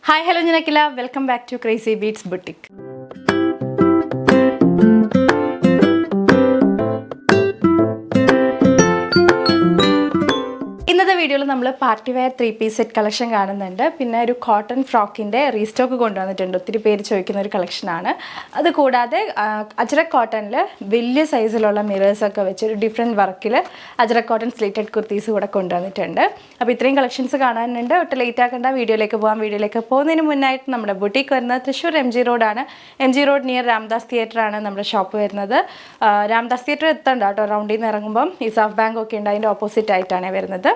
Hi, hello Janakila. Welcome back to Crazy Beats Boutique. ഇന്നത്തെ വീഡിയോയിൽ നമ്മൾ party wear 3-piece set collection കാണുന്നുണ്ട്. പിന്നെ ഒരു കോട്ടൺ ഫ്രോക്കിൻ്റെ റീസ്റ്റോക്ക് കൊണ്ടുവന്നിട്ടുണ്ട്. ഒത്തിരി പേര് ചോദിക്കുന്ന ഒരു കളക്ഷനാണ്. അതുകൂടാതെ അജ്രക് കോട്ടണിൽ വലിയ സൈസിലുള്ള മിറേഴ്സൊക്കെ വെച്ച് ഒരു ഡിഫറെൻറ്റ് വർക്കിൽ അജ്രക് കോട്ടൺ സ്ലീറ്റഡ് കുർത്തീസ് കൂടെ കൊണ്ടുവന്നിട്ടുണ്ട്. അപ്പോൾ ഇത്രയും കളക്ഷൻസ് കാണാനുണ്ട്. ഒട്ട് ലേറ്റ് ആക്കേണ്ട, വീഡിയോയിലേക്ക് പോകാം. വീഡിയോയിലേക്ക് പോകുന്നതിന് മുന്നായിട്ട് നമ്മുടെ ബുട്ടീക്ക് വരുന്നത് തൃശ്ശൂർ MG റോഡാണ്. MG റോഡ് നിയർ രാംദാസ് തിയേറ്ററാണ് നമ്മുടെ ഷോപ്പ് വരുന്നത്. രാംദാസ് തിയേറ്റർ എത്തണ്ട കേട്ടോ, റൗണ്ടിൽ നിന്ന് ഇറങ്ങുമ്പം ഇസാഫ് ബാങ്ക് ഒക്കെ ഉണ്ട്, അതിൻ്റെ ഓപ്പോസിറ്റ് ആയിട്ടാണ് വരുന്നത്.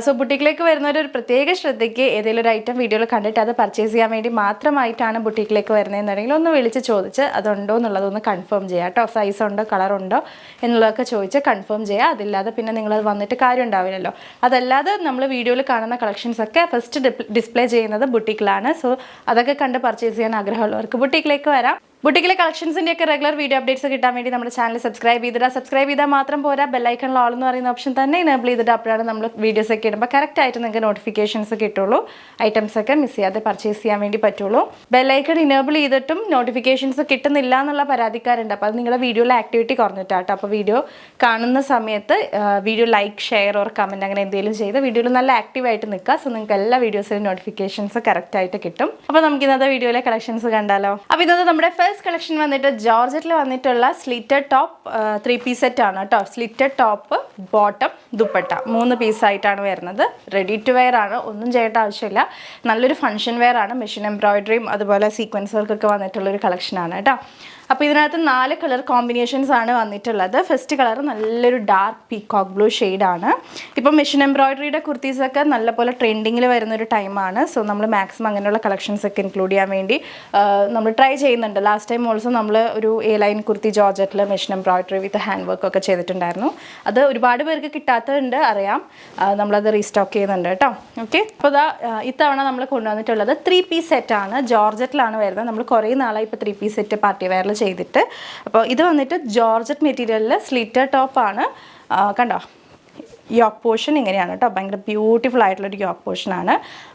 സോ ബുട്ടീക്കിലേക്ക് വരുന്നവരൊരു പ്രത്യേക ശ്രദ്ധയ്ക്ക് ഏതെങ്കിലും ഒരു ഐറ്റം വീഡിയോയിൽ കണ്ടിട്ട് അത് പർച്ചേസ് ചെയ്യാൻ വേണ്ടി മാത്രമായിട്ടാണ് ബുട്ടീക്കിലേക്ക് വരുന്നതെന്നുണ്ടെങ്കിൽ ഒന്ന് വിളിച്ച് ചോദിച്ച് അതുണ്ടോ എന്നുള്ളതൊന്ന് കൺഫേം ചെയ്യുക കേട്ടോ. സൈസ് ഉണ്ടോ, കളറുണ്ടോ എന്നുള്ളതൊക്കെ ചോദിച്ച് കൺഫേം ചെയ്യുക. അതില്ലാതെ പിന്നെ നിങ്ങളത് വന്നിട്ട് കാര്യം ഉണ്ടാവില്ലല്ലോ. അതല്ലാതെ നമ്മൾ വീഡിയോയിൽ കാണുന്ന കളക്ഷൻസൊക്കെ ഫസ്റ്റ് ഡിസ്പ്ലേ ചെയ്യുന്നത് ബുട്ടീക്കിലാണ്. സോ അതൊക്കെ കണ്ട് പർച്ചേസ് ചെയ്യാൻ ആഗ്രഹമുള്ളവർക്ക് ബുട്ടീക്കിലേക്ക് വരാം. ബുട്ടീക്കിലെ കളക്ഷൻസിൻ്റെ ഒക്കെ റെഗുലർ വീഡിയോ അപ്ഡേറ്റ്സ് കിട്ടാൻ വേണ്ടി നമ്മുടെ ചാനൽ സബ്സ്ക്രൈബ് ചെയ്താൽ മാത്രം പോരാ, ബെല്ലൈക്കണിൽ ഓൾ എന്ന് പറയുന്ന ഓപ്ഷൻ തന്നെ എനേബിൾ ചെയ്തിട്ട് അപ്പോഴാണ് നമ്മൾ വീഡിയോസ് ഒക്കെ ഇടുമ്പോൾ കറക്റ്റായിട്ട് നിങ്ങൾക്ക് നോട്ടിഫിക്കേഷൻസ് കിട്ടുള്ളൂ. ഐറ്റംസ് ഒക്കെ മിസ് ചെയ്യാതെ പർച്ചേസ് ചെയ്യാൻ വേണ്ടി പറ്റുള്ളൂ. ബെല്ലൈക്കൺ ഇനേബിൾ ചെയ്തിട്ടും നോട്ടിഫിക്കേഷൻസ് കിട്ടുന്നില്ല എന്നുള്ള പരാതിക്കാരുണ്ട്. അപ്പോൾ അത് നിങ്ങളുടെ വീഡിയോയിലെ ആക്ടിവിറ്റി കുറഞ്ഞിട്ടാട്ടോ. അപ്പോൾ വീഡിയോ കാണുന്ന സമയത്ത് video like, share or comment അങ്ങനെ എന്തെങ്കിലും ചെയ്ത് വീഡിയോയിൽ നല്ല ആക്റ്റീവായിട്ട് നിൽക്കുക. സോ നിങ്ങൾക്ക് എല്ലാ വീഡിയോസിലും നോട്ടിഫിക്കേഷൻസ് കറക്റ്റായിട്ട് കിട്ടും. അപ്പോൾ നമുക്ക് ഇന്നത്തെ വീഡിയോയിലെ കളക്ഷൻസ് കണ്ടാലോ. അപ്പോൾ ഇന്നത്തെ നമ്മുടെ കളക്ഷൻ വന്നിട്ട് ജോർജറ്റിൽ വന്നിട്ടുള്ള സ്ലിറ്റഡ് ടോപ്പ് 3-piece സെറ്റ് ആണ് കേട്ടോ. സ്ലിറ്റഡ് ടോപ്പ്, ബോട്ടം, ദുപ്പട്ട 3 പീസായിട്ടാണ് വരുന്നത്. റെഡി ടു വെയർ ആണ്, ഒന്നും ചെയ്യേണ്ട ആവശ്യമില്ല. നല്ലൊരു ഫംഗ്ഷൻ വെയർ ആണ്. മെഷീൻ എംബ്രോയിഡറിയും അതുപോലെ സീക്വൻസ് വർക്കൊക്കെ വന്നിട്ടുള്ളൊരു കളക്ഷനാണ് കേട്ടോ. അപ്പോൾ ഇതിനകത്ത് 4 കളർ കോമ്പിനേഷൻസ് ആണ് വന്നിട്ടുള്ളത്. ഫസ്റ്റ് കളർ നല്ലൊരു ഡാർക്ക് പീകോക്ക് ബ്ലൂ ഷെയ്ഡാണ്. ഇപ്പം മെഷീൻ എംബ്രോയിഡറിയുടെ കുർത്തീസൊക്കെ നല്ലപോലെ ട്രെൻഡിങ്ങിൽ വരുന്നൊരു ടൈമാണ്. സോ നമ്മൾ മാക്സിമം അങ്ങനെയുള്ള കളക്ഷൻസൊക്കെ ഇൻക്ലൂഡ് ചെയ്യാൻ വേണ്ടി നമ്മൾ ട്രൈ ചെയ്യുന്നുണ്ട്. ലാസ്റ്റ് ടൈം ഓൾസോ നമ്മൾ ഒരു ലൈൻ കുർത്തി ജോർജറ്റിൽ machine embroidery with hand work ഒക്കെ ചെയ്തിട്ടുണ്ടായിരുന്നു. അത് ഒരുപാട് പേർക്ക് കിട്ടാത്തതുണ്ട്, അറിയാം. നമ്മളത് റീസ്റ്റോക്ക് ചെയ്യുന്നുണ്ട് കേട്ടോ. ഓക്കെ, അപ്പോൾ ഇത്തവണ നമ്മൾ കൊണ്ടുവന്നിട്ടുള്ളത് 3-piece സെറ്റാണ്. ജോർജറ്റിലാണ് വരുന്നത്. നമ്മൾ കുറേ നാളായി ഇപ്പോൾ 3-piece സെറ്റ് പാർട്ടി വെയറിൽ ചെയ്തിട്ട്. അപ്പോൾ ഇത് വന്നിട്ട് ജോർജറ്റ് മെറ്റീരിയലിൽ സ്ലിറ്റഡ് ടോപ്പാണ്. കണ്ടോ, യോക്ക് പോർഷൻ ഇങ്ങനെയാണ് കേട്ടോ. ഭയങ്കര ബ്യൂട്ടിഫുൾ ആയിട്ടുള്ളൊരു യോക്ക് പോർഷനാണ്.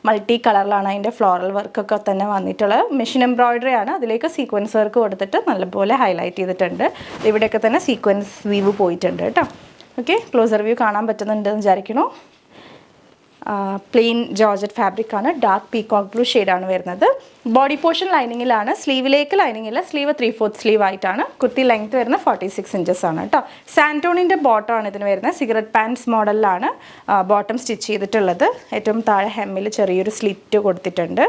മൾട്ടി കളറിലാണ് അതിൻ്റെ ഫ്ലോറൽ വർക്കൊക്കെ തന്നെ വന്നിട്ടുള്ളത്. മെഷീൻ എംബ്രോയിഡറി ആണ്. അതിലേക്ക് സീക്വൻസ് വർക്ക് കൊടുത്തിട്ട് നല്ലപോലെ ഹൈലൈറ്റ് ചെയ്തിട്ടുണ്ട്. ഇവിടെയൊക്കെ തന്നെ സീക്വൻസ് വീവ് പോയിട്ടുണ്ട് കേട്ടോ. ഓക്കെ, ക്ലോസർ വ്യൂ കാണാൻ പറ്റുന്നുണ്ടെന്ന് വിചാരിക്കണു. പ്ലെയിൻ ജോർജറ്റ് ഫാബ്രിക് ആണ്. ഡാർക്ക് പീകോക്ക് ബ്ലൂ ഷെയ്ഡാണ് വരുന്നത്. ബോഡി പോർഷൻ ലൈനിങ്ങിലാണ്. സ്ലീവിലേക്ക് ലൈനിങ്ങില്ല. സ്ലീവ് 3/4 സ്ലീവ് ആയിട്ടാണ്. കുർത്തി ലെങ്ത് വരുന്ന 46 ഇഞ്ചസ് ആണ് കേട്ടോ. സാൻറ്റോണിൻ്റെ ബോട്ടം ആണ് ഇതിന് വരുന്നത്. സിഗരറ്റ് പാൻസ് മോഡലിലാണ് ബോട്ടം സ്റ്റിച്ച് ചെയ്തിട്ടുള്ളത്. ഏറ്റവും താഴെ ഹെമ്മിൽ ചെറിയൊരു സ്ലിറ്റ് കൊടുത്തിട്ടുണ്ട്.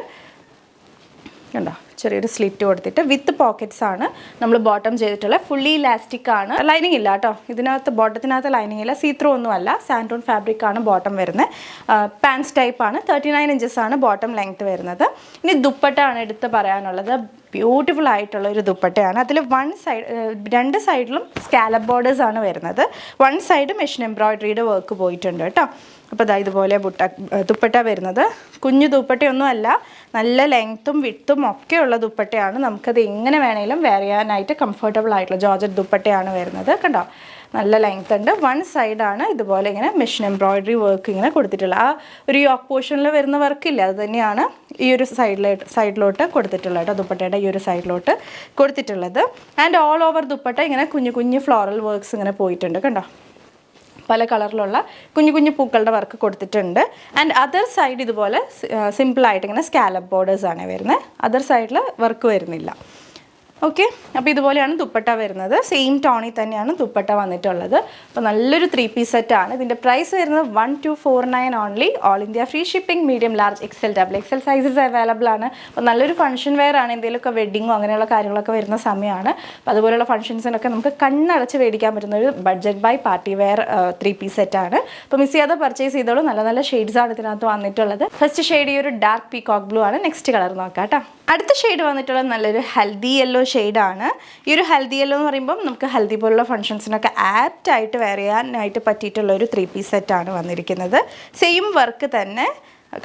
കണ്ടോ, ചെറിയൊരു സ്ലിറ്റ് കൊടുത്തിട്ട് വിത്ത് പോക്കറ്റ്സ് ആണ് നമ്മൾ ബോട്ടം ചെയ്തിട്ടുള്ളത്. ഫുള്ളി ഇലാസ്റ്റിക് ആണ്. ലൈനിങ് ഇല്ല കേട്ടോ ഇതിനകത്ത്. ബോട്ടത്തിനകത്ത് ലൈനിങ് ഇല്ല. സീത്രൂ ഒന്നും അല്ല. സാൻറ്റോൺ ഫാബ്രിക് ആണ് ബോട്ടം വരുന്നത്. പാൻസ് ടൈപ്പ് ആണ്. 39 ഇഞ്ചസ് ആണ് ബോട്ടം ലെങ്ത് വരുന്നത്. ഇനി ദുപ്പട്ട ആണ് എടുത്ത് പറയാനുള്ളത്. ബ്യൂട്ടിഫുൾ ആയിട്ടുള്ള ഒരു ദുപ്പട്ടയാണ്. അതിൽ രണ്ട് സൈഡിലും സ്കാലപ്പ് ബോർഡേഴ്സ് ആണ് വരുന്നത്. വൺ സൈഡ് മെഷീൻ എംബ്രോയിഡറിയുടെ വർക്ക് പോയിട്ടുണ്ട് കേട്ടോ. അപ്പോൾ ഇതുപോലെ ദുപ്പട്ട വരുന്നത്. കുഞ്ഞു ദുപ്പട്ടയൊന്നും അല്ല, നല്ല ലെങ്ത്തും വിട്ടും ഒക്കെയുള്ള ദുപ്പട്ടയാണ്. നമുക്കത് എങ്ങനെ വേണമെങ്കിലും വെയർ ചെയ്യാനായിട്ട് കംഫർട്ടബിൾ ആയിട്ടുള്ള ജോർജറ്റ് ദുപ്പട്ടയാണ് വരുന്നത്. കണ്ടോ, നല്ല ലെങ്ത് ഉണ്ട്. വൺ സൈഡാണ് ഇതുപോലെ ഇങ്ങനെ മെഷീൻ എംബ്രോയിഡറി വർക്ക് ഇങ്ങനെ കൊടുത്തിട്ടുള്ളത്. ആ ഒരു യോക്ക് പോർഷനിൽ വരുന്ന വർക്കില്ല, അത് തന്നെയാണ് ഈ ഒരു സൈഡിലോട്ട് കൊടുത്തിട്ടുള്ളത് കേട്ടോ. ദുപ്പട്ടയുടെ ഈ ഒരു സൈഡിലോട്ട് കൊടുത്തിട്ടുള്ളത്. ആൻഡ് ഓൾ ഓവർ ദുപ്പട്ട ഇങ്ങനെ കുഞ്ഞു കുഞ്ഞു ഫ്ലോറൽ വർക്ക്സ് ഇങ്ങനെ പോയിട്ടുണ്ട്. കണ്ടോ, പല കളറിലുള്ള കുഞ്ഞു കുഞ്ഞു പൂക്കളുടെ വർക്ക് കൊടുത്തിട്ടുണ്ട്. ആൻഡ് അതർ സൈഡ് ഇതുപോലെ സിമ്പിളായിട്ട് ഇങ്ങനെ സ്കാലപ്പ് ബോർഡേഴ്സ് ആണ് വരുന്നത്. അതർ സൈഡിൽ വർക്ക് വരുന്നില്ല. ഓക്കെ, അപ്പോൾ ഇതുപോലെയാണ് ദുപ്പട്ട വരുന്നത്. സെയിം ടോണിൽ തന്നെയാണ് ദുപ്പട്ട വന്നിട്ടുള്ളത്. അപ്പോൾ നല്ലൊരു 3-piece സെറ്റാണ്. ഇതിൻ്റെ പ്രൈസ് വരുന്നത് 1249 only. All India free shipping. Medium, large, XL, XXL sizes available ആണ്. അപ്പോൾ നല്ലൊരു ഫംഗ്ഷൻ വെയർ ആണ്. എന്തെങ്കിലുമൊക്കെ വെഡ്ഡിങ്ങോ അങ്ങനെയുള്ള കാര്യങ്ങളൊക്കെ വരുന്ന സമയമാണ്. അപ്പോൾ അതുപോലെയുള്ള ഫംഗ്ഷൻസിനൊക്കെ നമുക്ക് കണ്ണടച്ച് മേടിക്കാൻ പറ്റുന്ന ഒരു budget by party wear 3-piece സെറ്റാണ്. അപ്പോൾ മിസ് ചെയ്യാതെ പർച്ചേസ് ചെയ്തോളൂ. നല്ല നല്ല ഷെയ്ഡ്സ് ആണ് ഇതിനകത്ത് വന്നിട്ടുള്ളത്. ഫസ്റ്റ് ഷെയ്ഡ് ഈ ഒരു ഡാർക്ക് പീകോക്ക് ബ്ലൂ ആണ്. നെക്സ്റ്റ് കളർ നോക്കാം കേട്ടോ. അടുത്ത ഷെയ്ഡ് വന്നിട്ടുള്ളത് നല്ലൊരു ഹൽദി യെല്ലോ ഷെയ്ഡാണ്. ഈ ഒരു ഹൽദി യെല്ലോ എന്ന് പറയുമ്പം നമുക്ക് ഹൽദി പോലുള്ള ഫംഗ്ഷൻസിനൊക്കെ ആപ്റ്റായിട്ട് വെയർ ചെയ്യാനായിട്ട് പറ്റിയിട്ടുള്ള ഒരു 3-piece സെറ്റാണ് വന്നിരിക്കുന്നത്. സെയിം വർക്ക് തന്നെ,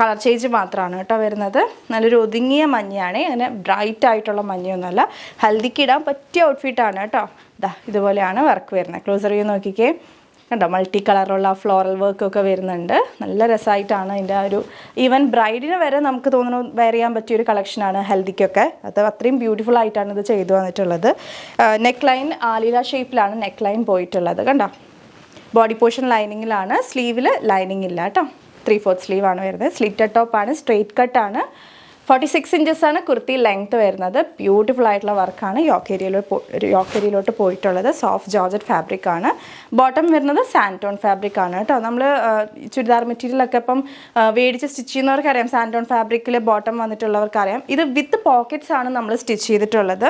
കളർ ചേഞ്ച് മാത്രമാണ് കേട്ടോ വരുന്നത്. നല്ലൊരു ഒതുങ്ങിയ മഞ്ഞയാണ്. അങ്ങനെ ബ്രൈറ്റ് ആയിട്ടുള്ള മഞ്ഞയൊന്നുമല്ല. ഹൽദിക്ക് ഇടാൻ പറ്റിയ ഔട്ട്ഫിറ്റാണ് കേട്ടോ. ഇതുപോലെയാണ് വർക്ക് വരുന്നത്. ക്ലോസർ വ്യൂ നോക്കിക്കേ. കണ്ടോ മൾട്ടി കളറുള്ള ഫ്ലോറൽ വർക്കൊക്കെ വരുന്നുണ്ട്. നല്ല രസമായിട്ടാണ് അതിൻ്റെ ആ ഒരു ഈവൻ ബ്രൈഡിന് വരെ നമുക്ക് തോന്നുന്നു വെയർ ചെയ്യാൻ പറ്റിയൊരു കളക്ഷനാണ് ഹൽദിക്കൊക്കെ. അത് അത്രയും ബ്യൂട്ടിഫുൾ ആയിട്ടാണ് ഇത് ചെയ്തു വന്നിട്ടുള്ളത്. നെക്ക് ലൈൻ ആലില ഷേപ്പിലാണ് നെക്ക് ലൈൻ പോയിട്ടുള്ളത്. കണ്ടോ ബോഡി പോർഷൻ ലൈനിങ്ങിലാണ്, സ്ലീവിൽ ലൈനിങ് ഇല്ല കേട്ടോ. 3/4 സ്ലീവാണ് വരുന്നത്. സ്ലിറ്റഡ് ടോപ്പാണ്, സ്ട്രെയിറ്റ് കട്ടാണ്. 46 ഇഞ്ചസാണ് കുർത്തി ലെങ്ത്ത് വരുന്നത്. ബ്യൂട്ടിഫുൾ ആയിട്ടുള്ള വർക്കാണ് യോക്കേരിയിലോട്ട് പോയിട്ടുള്ളത്. സോഫ്റ്റ് ജോർജറ്റ് ഫാബ്രിക് ആണ്. ബോട്ടം വരുന്നത് സാൻറ്റോൺ ഫാബ്രിക് ആണ് കേട്ടോ. നമ്മൾ ചുരിദാർ മെറ്റീരിയലൊക്കെ ഇപ്പം മേടിച്ച് സ്റ്റിച്ച് ചെയ്യുന്നവർക്കറിയാം, സാൻറ്റോൺ ഫാബ്രിക്കിൽ ബോട്ടം വന്നിട്ടുള്ളവർക്കറിയാം. ഇത് വിത്ത് പോക്കറ്റ്സ് ആണ് നമ്മൾ സ്റ്റിച്ച് ചെയ്തിട്ടുള്ളത്.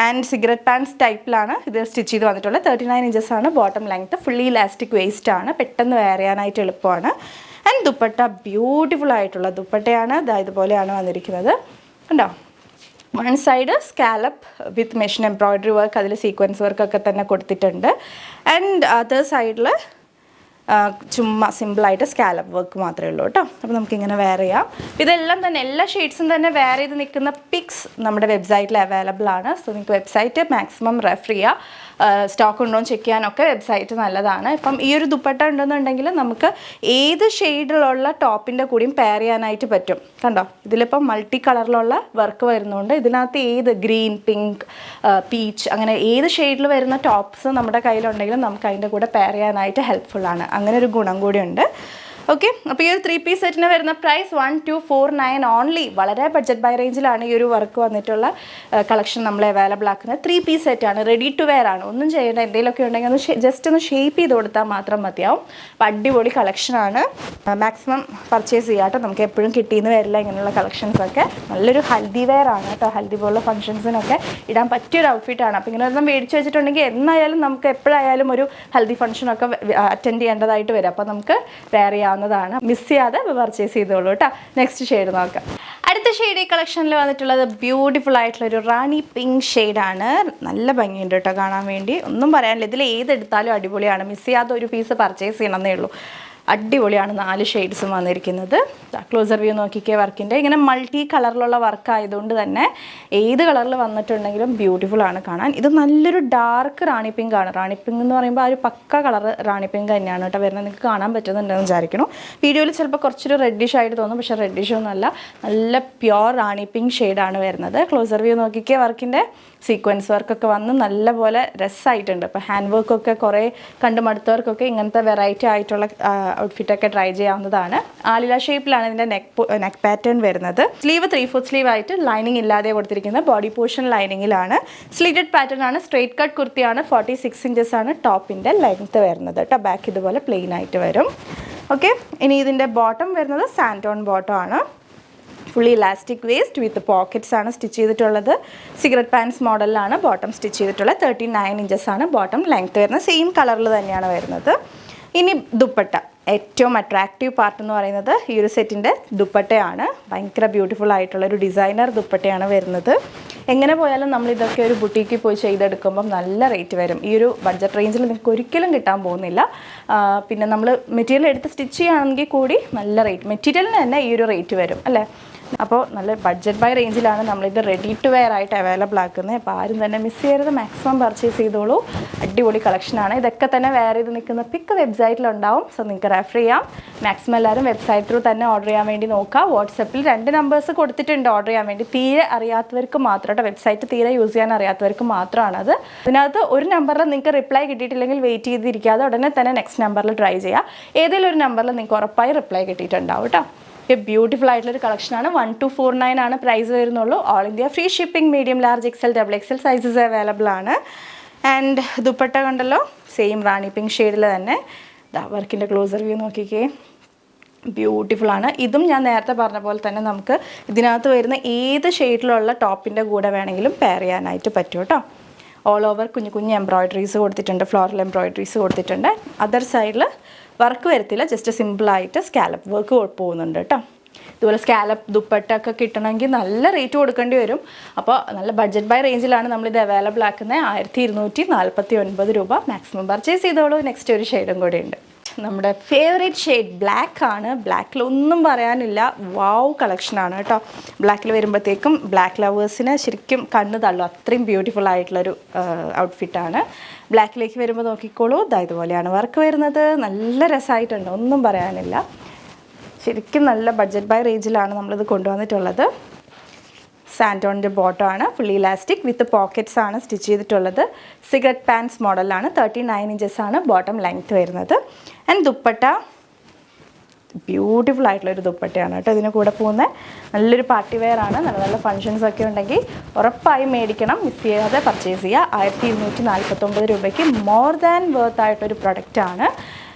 ആൻഡ് സിഗരറ്റ് പാൻസ് ടൈപ്പിലാണ് ഇത് സ്റ്റിച്ച് ചെയ്ത് വന്നിട്ടുള്ളത്. 39 ഇഞ്ചസാണ് bottom length. Fully elastic waist ആണ്, പെട്ടെന്ന് വെയർ ചെയ്യാനായിട്ട് എളുപ്പമാണ്. ആൻഡ് ദുപ്പട്ട ബ്യൂട്ടിഫുൾ ആയിട്ടുള്ള ദുപ്പട്ടയാണ്. ഇതുപോലെയാണ് വന്നിരിക്കുന്നത്. കണ്ടോ വൺ സൈഡ് സ്കാലപ്പ് വിത്ത് മെഷീൻ എംബ്രോയ്ഡറി വർക്ക്, അതിൽ സീക്വൻസ് വർക്കൊക്കെ തന്നെ കൊടുത്തിട്ടുണ്ട്. ആൻഡ് അതർ സൈഡിൽ ചുമ്മാ സിമ്പിളായിട്ട് സ്കാലപ്പ് വർക്ക് മാത്രമേ ഉള്ളൂ കേട്ടോ. അപ്പോൾ നമുക്കിങ്ങനെ വെയർ ചെയ്യാം. ഇതെല്ലാം തന്നെ എല്ലാ ഷെയ്ഡ്സും തന്നെ വെയർ ചെയ്ത് നിൽക്കുന്ന പിക്സ് നമ്മുടെ വെബ്സൈറ്റിൽ അവൈലബിൾ ആണ്. സോ നിങ്ങൾക്ക് വെബ്സൈറ്റ് മാക്സിമം റെഫർ ചെയ്യുക. സ്റ്റോക്ക് ഉണ്ടോ എന്ന് ചെക്ക് ചെയ്യാനൊക്കെ വെബ്സൈറ്റ് നല്ലതാണ്. ഇപ്പം ഈ ഒരു ദുപ്പട്ട ഉണ്ടെന്നുണ്ടെങ്കിൽ നമുക്ക് ഏത് ഷെയ്ഡിലുള്ള ടോപ്പിൻ്റെ കൂടിയും പെയർ ചെയ്യാനായിട്ട് പറ്റും. കണ്ടോ ഇതിലിപ്പം മൾട്ടി കളറിലുള്ള വർക്ക് വരുന്നുണ്ട്. ഇതിനകത്ത് ഏത് ഗ്രീൻ, പിങ്ക്, പീച്ച് അങ്ങനെ ഏത് ഷെയ്ഡിൽ വരുന്ന ടോപ്സ് നമ്മുടെ കയ്യിലുണ്ടെങ്കിലും നമുക്ക് അതിൻ്റെ കൂടെ പെയർ ചെയ്യാനായിട്ട് ഹെൽപ്ഫുള്ളാണ്. അങ്ങനെ ഒരു ഗുണം കൂടിയുണ്ട്. ഓക്കെ, അപ്പോൾ ഈ ഒരു 3 പീസ് സെറ്റിന് വരുന്ന പ്രൈസ് 1249 ഓൺലി. വളരെ ബഡ്ജറ്റ് ബൈ റേഞ്ചിലാണ് ഈ ഒരു വർക്ക് വന്നിട്ടുള്ള കളക്ഷൻ നമ്മൾ അവൈലബിൾ ആക്കുന്നത്. 3 പീസ് സെറ്റാണ്, റെഡി ടു വെയർ ആണ്. ഒന്നും ചെയ്യേണ്ട, എന്തെങ്കിലുമൊക്കെ ഉണ്ടെങ്കിൽ ഒന്ന് ജസ്റ്റ് ഒന്ന് ഷേപ്പ് ചെയ്ത് കൊടുത്താൽ മാത്രം മതിയാവും. അപ്പോൾ അടിപൊളി കളക്ഷനാണ്. മാക്സിമം പർച്ചേസ് ചെയ്യാം കേട്ടോ. നമുക്ക് എപ്പോഴും കിട്ടിയെന്ന് വരില്ല ഇങ്ങനെയുള്ള കളക്ഷൻസൊക്കെ. നല്ലൊരു ഹൽദി വെയർ ആണ് കേട്ടോ. ഹൽദി പോലുള്ള ഫംഗ്ഷൻസിനൊക്കെ ഇടാൻ പറ്റിയൊരു ഔട്ട്ഫിറ്റാണ്. അപ്പോൾ ഇങ്ങനെ ഒന്നും മേടിച്ച് വെച്ചിട്ടുണ്ടെങ്കിൽ എന്നായാലും നമുക്ക് എപ്പോഴായാലും ഒരു ഹൽദി ഫംഗ്ഷനൊക്കെ അറ്റൻഡ് ചെയ്യേണ്ടതായിട്ട് വരും. അപ്പോൾ നമുക്ക് വെയർ ചെയ്യാവുന്നതാണ്. മിസ് ചെയ്യാതെ പർച്ചേസ് ചെയ്തോളൂ കേട്ടോ. നെക്സ്റ്റ് ഷെയ്ഡ് നോക്കാം. അടുത്ത ഷെയ്ഡ് ഈ കളക്ഷനിൽ വന്നിട്ടുള്ളത് ബ്യൂട്ടിഫുൾ ആയിട്ടുള്ളൊരു റാണി പിങ്ക് ഷെയ്ഡാണ്. നല്ല ഭംഗിയുണ്ട് കേട്ടോ കാണാൻ വേണ്ടി. ഒന്നും പറയാനില്ല, ഇതിൽ ഏതെടുത്താലും അടിപൊളിയാണ്. മിസ് ചെയ്യാതെ ഒരു പീസ് പർച്ചേസ് ചെയ്യണമെന്നേ ഉള്ളൂ. അടിപൊളിയാണ്. 4 ഷെയ്ഡ്സും വന്നിരിക്കുന്നത്. ക്ലോസർ വ്യൂ നോക്കിക്കേ വർക്കിൻ്റെ. ഇങ്ങനെ മൾട്ടി കളറിലുള്ള വർക്ക് ആയതുകൊണ്ട് തന്നെ ഏത് കളറിൽ വന്നിട്ടുണ്ടെങ്കിലും ബ്യൂട്ടിഫുൾ ആണ് കാണാൻ. ഇത് നല്ലൊരു ഡാർക്ക് റാണി പിങ്ക് ആണ്. റാണി പിങ്ക് എന്ന് പറയുമ്പോൾ ആ ഒരു പക്ക കളർ റാണി പിങ്ക് തന്നെയാണ് കേട്ടോ വരുന്നത്. നിങ്ങൾക്ക് കാണാൻ പറ്റുന്നുണ്ടെന്ന് വിചാരിക്കണം. വീഡിയോയിൽ ചിലപ്പോൾ കുറച്ചൊരു റെഡിഷ് ആയിട്ട് തോന്നും, പക്ഷേ റെഡിഷ് ഒന്നുമല്ല, നല്ല പ്യോർ റാണി പിങ്ക് ഷെയ്ഡാണ് വരുന്നത്. ക്ലോസർ വ്യൂ നോക്കിക്കേ വർക്കിൻ്റെ. സീക്വൻസ് വർക്കൊക്കെ വന്ന് നല്ലപോലെ രസമായിട്ടുണ്ട്. ഇപ്പോൾ ഹാൻഡ് വർക്കൊക്കെ കുറേ കണ്ടു മടുത്തവർക്കൊക്കെ ഇങ്ങനത്തെ വെറൈറ്റി ആയിട്ടുള്ള ഔട്ട്ഫിറ്റൊക്കെ ട്രൈ ചെയ്യാവുന്നതാണ്. ആലില ഷേപ്പിലാണ് ഇതിൻ്റെ നെക്ക് പാറ്റേൺ വരുന്നത്. സ്ലീവ് 3/4 സ്ലീവ് ആയിട്ട് ലൈനിങ് ഇല്ലാതെ കൊടുത്തിരിക്കുന്നത്. ബോഡി പോർഷൻ ലൈനിങ്ങിലാണ്. സ്ലിറ്റഡ് പാറ്റേൺ ആണ്. സ്ട്രെയിറ്റ് കട്ട് കുർത്തിയാണ്. 46 ഇഞ്ചസാണ് ടോപ്പിൻ്റെ ലെങ്ത്ത് വരുന്നത് കേട്ടോ. ബാക്ക് ഇതുപോലെ പ്ലെയിൻ ആയിട്ട് വരും. ഓക്കെ, ഇനി ഇതിൻ്റെ ബോട്ടം വരുന്നത് സാൻറ്റോൺ ബോട്ടം ആണ്. ഫുള്ളി ഇലാസ്റ്റിക് വേസ്റ്റ് വിത്ത് പോക്കറ്റ്സ് ആണ് സ്റ്റിച്ച് ചെയ്തിട്ടുള്ളത്. സിഗരറ്റ് പാൻസ് മോഡലിലാണ് ബോട്ടം സ്റ്റിച്ച് ചെയ്തിട്ടുള്ളത്. 39 ഇഞ്ചസാണ് ബോട്ടം ലെങ്ത്ത് വരുന്നത്. സെയിം കളറിൽ തന്നെയാണ് വരുന്നത്. ഇനി ദുപ്പട്ട, ഏറ്റവും അട്രാക്റ്റീവ് പാർട്ട് എന്ന് പറയുന്നത് ഈ ഒരു സെറ്റിൻ്റെ ദുപ്പട്ടയാണ്. ഭയങ്കര ബ്യൂട്ടിഫുൾ ആയിട്ടുള്ളൊരു ഡിസൈനർ ദുപ്പട്ടയാണ് വരുന്നത്. എങ്ങനെ പോയാലും നമ്മൾ ഇതൊക്കെ ഒരു ബുട്ടീക്കിൽ പോയി ചെയ്തെടുക്കുമ്പം നല്ല റേറ്റ് വരും. ഈ ഒരു ബഡ്ജറ്റ് റേഞ്ചിൽ നിങ്ങൾക്ക് ഒരിക്കലും കിട്ടാൻ പോകുന്നില്ല. പിന്നെ നമ്മൾ മെറ്റീരിയൽ എടുത്ത് സ്റ്റിച്ച് ചെയ്യുകയാണെങ്കിൽ കൂടി നല്ല റേറ്റ്, മെറ്റീരിയലിന് തന്നെ ഈ ഒരു റേറ്റ് വരും അല്ലേ. അപ്പോൾ നല്ല ബഡ്ജറ്റ് ബൈ റേഞ്ചിലാണ് നമ്മളിത് റെഡി ടു വെയർ ആയിട്ട് അവൈലബിൾ ആക്കുന്നത്. അപ്പോൾ ആരും തന്നെ മിസ് ചെയ്യരുത്, മാക്സിമം പർച്ചേസ് ചെയ്തോളൂ. അടിപൊളി കളക്ഷനാണ്. ഇതൊക്കെ തന്നെ വെയർ ചെയ്ത് നിൽക്കുന്ന പിക്ക് വെബ്സൈറ്റിലുണ്ടാവും. സോ നിങ്ങൾക്ക് റെഫർ ചെയ്യാം. മാക്സിമം എല്ലാവരും വെബ്സൈറ്റ് ത്രൂ തന്നെ ഓർഡർ ചെയ്യാൻ വേണ്ടി നോക്കുക. വാട്സപ്പിൽ 2 നമ്പേഴ്സ് കൊടുത്തിട്ടുണ്ട് ഓർഡർ ചെയ്യാൻ വേണ്ടി. തീരെ അറിയാത്തവർക്ക് മാത്രം കേട്ടോ, വെബ്സൈറ്റ് തീരെ യൂസ് ചെയ്യാൻ അറിയാത്തവർക്ക് മാത്രമാണത്. അതിനകത്ത് ഒരു നമ്പറിൽ നിങ്ങൾക്ക് റിപ്ലൈ കിട്ടിയിട്ടില്ലെങ്കിൽ വെയിറ്റ് ചെയ്തിരിക്കാതെ ഉടനെ തന്നെ നെക്സ്റ്റ് നമ്പറിൽ ട്രൈ ചെയ്യുക. ഏതെങ്കിലും ഒരു നമ്പറിൽ നിങ്ങൾക്ക് ഉറപ്പായി റിപ്ലൈ കിട്ടിയിട്ടുണ്ടാവും കേട്ടോ. ബ്യൂട്ടിഫുൾ ആയിട്ടുള്ളൊരു കളക്ഷനാണ്. 1249 ആണ് പ്രൈസ് വരുന്നുള്ളൂ. All India free shipping. Medium, large, XL, XXL sizes available ആണ്. ആൻഡ് ദുപ്പട്ട കണ്ടല്ലോ, സെയിം റാണി പിങ്ക് ഷെയ്ഡിൽ തന്നെ. വർക്കിൻ്റെ ക്ലോസർ വ്യൂ നോക്കിക്കേ, ബ്യൂട്ടിഫുൾ ആണ്. ഇതും ഞാൻ നേരത്തെ പറഞ്ഞ പോലെ തന്നെ നമുക്ക് ഇതിനകത്ത് വരുന്ന ഏത് ഷെയ്ഡിലുള്ള ടോപ്പിൻ്റെ കൂടെ വേണമെങ്കിലും പെയർ ചെയ്യാനായിട്ട് പറ്റും കേട്ടോ. ഓൾ ഓവർ കുഞ്ഞു കുഞ്ഞു എംബ്രോയ്ഡറീസ് കൊടുത്തിട്ടുണ്ട്, ഫ്ലോറൽ എംബ്രോയ്ഡറീസ് കൊടുത്തിട്ടുണ്ട്. അതർ സൈഡിൽ വർക്ക് വരത്തില്ല, ജസ്റ്റ് സിമ്പിളായിട്ട് സ്കാലപ്പ് വർക്ക് പോകുന്നുണ്ട് കേട്ടോ. ഇതുപോലെ സ്കാലപ്പ് ദുപ്പട്ടൊക്കെ കിട്ടണമെങ്കിൽ നല്ല റേറ്റ് കൊടുക്കേണ്ടി വരും. അപ്പോൾ നല്ല ബഡ്ജറ്റ് ബൈ റേഞ്ചിലാണ് നമ്മളിത് അവൈലബിൾ ആക്കുന്നത്. 1249 രൂപ. മാക്സിമം പർച്ചേസ് ചെയ്തോളൂ. നെക്സ്റ്റ് ഒരു ഷെയ്ഡും കൂടെ ഉണ്ട്. നമ്മുടെ ഫേവറേറ്റ് ഷെയ്ഡ് ബ്ലാക്ക് ആണ്. ബ്ലാക്കിൽ ഒന്നും പറയാനില്ല, വാവ് കളക്ഷനാണ് കേട്ടോ. ബ്ലാക്കിൽ വരുമ്പോഴത്തേക്കും ബ്ലാക്ക് ലവേഴ്സിന് ശരിക്കും കണ്ണ് തള്ളും, അത്രയും ബ്യൂട്ടിഫുൾ ആയിട്ടുള്ളൊരു ഔട്ട്ഫിറ്റാണ്. ബ്ലാക്കിലേക്ക് വരുമ്പോൾ നോക്കിക്കോളൂ, ഇതുപോലെയാണ് വർക്ക് വരുന്നത്. നല്ല രസമായിട്ടുണ്ട്, ഒന്നും പറയാനില്ല. ശരിക്കും നല്ല ബഡ്ജറ്റ് ബൈ റേഞ്ചിലാണ് നമ്മളിത് കൊണ്ടുവന്നിട്ടുള്ളത്. സാൻറ്റോണിൻ്റെ ബോട്ടമാണ്, ഫുള്ളി ഇലാസ്റ്റിക് വിത്ത് പോക്കറ്റ്സ് ആണ് സ്റ്റിച്ച് ചെയ്തിട്ടുള്ളത്. സിഗരറ്റ് പാൻസ് മോഡലാണ്, 39 ഇഞ്ചസ് ആണ് ബോട്ടം ലെങ്ത് വരുന്നത്. ആൻഡ് ദുപ്പട്ട ബ്യൂട്ടിഫുൾ ആയിട്ടുള്ളൊരു ദുപ്പട്ടയാണ് കേട്ടോ. ഇതിന് കൂടെ പോകുന്ന നല്ലൊരു പാർട്ടി വെയർ ആണ്. നല്ല നല്ല ഫങ്ഷൻസ് ഒക്കെ ഉണ്ടെങ്കിൽ ഉറപ്പായും മേടിക്കണം, മിസ് ചെയ്യാതെ പർച്ചേസ് ചെയ്യുക. 1249 രൂപയ്ക്ക് മോർ ദാൻ വർത്ത് ആയിട്ടൊരു പ്രൊഡക്റ്റാണ്.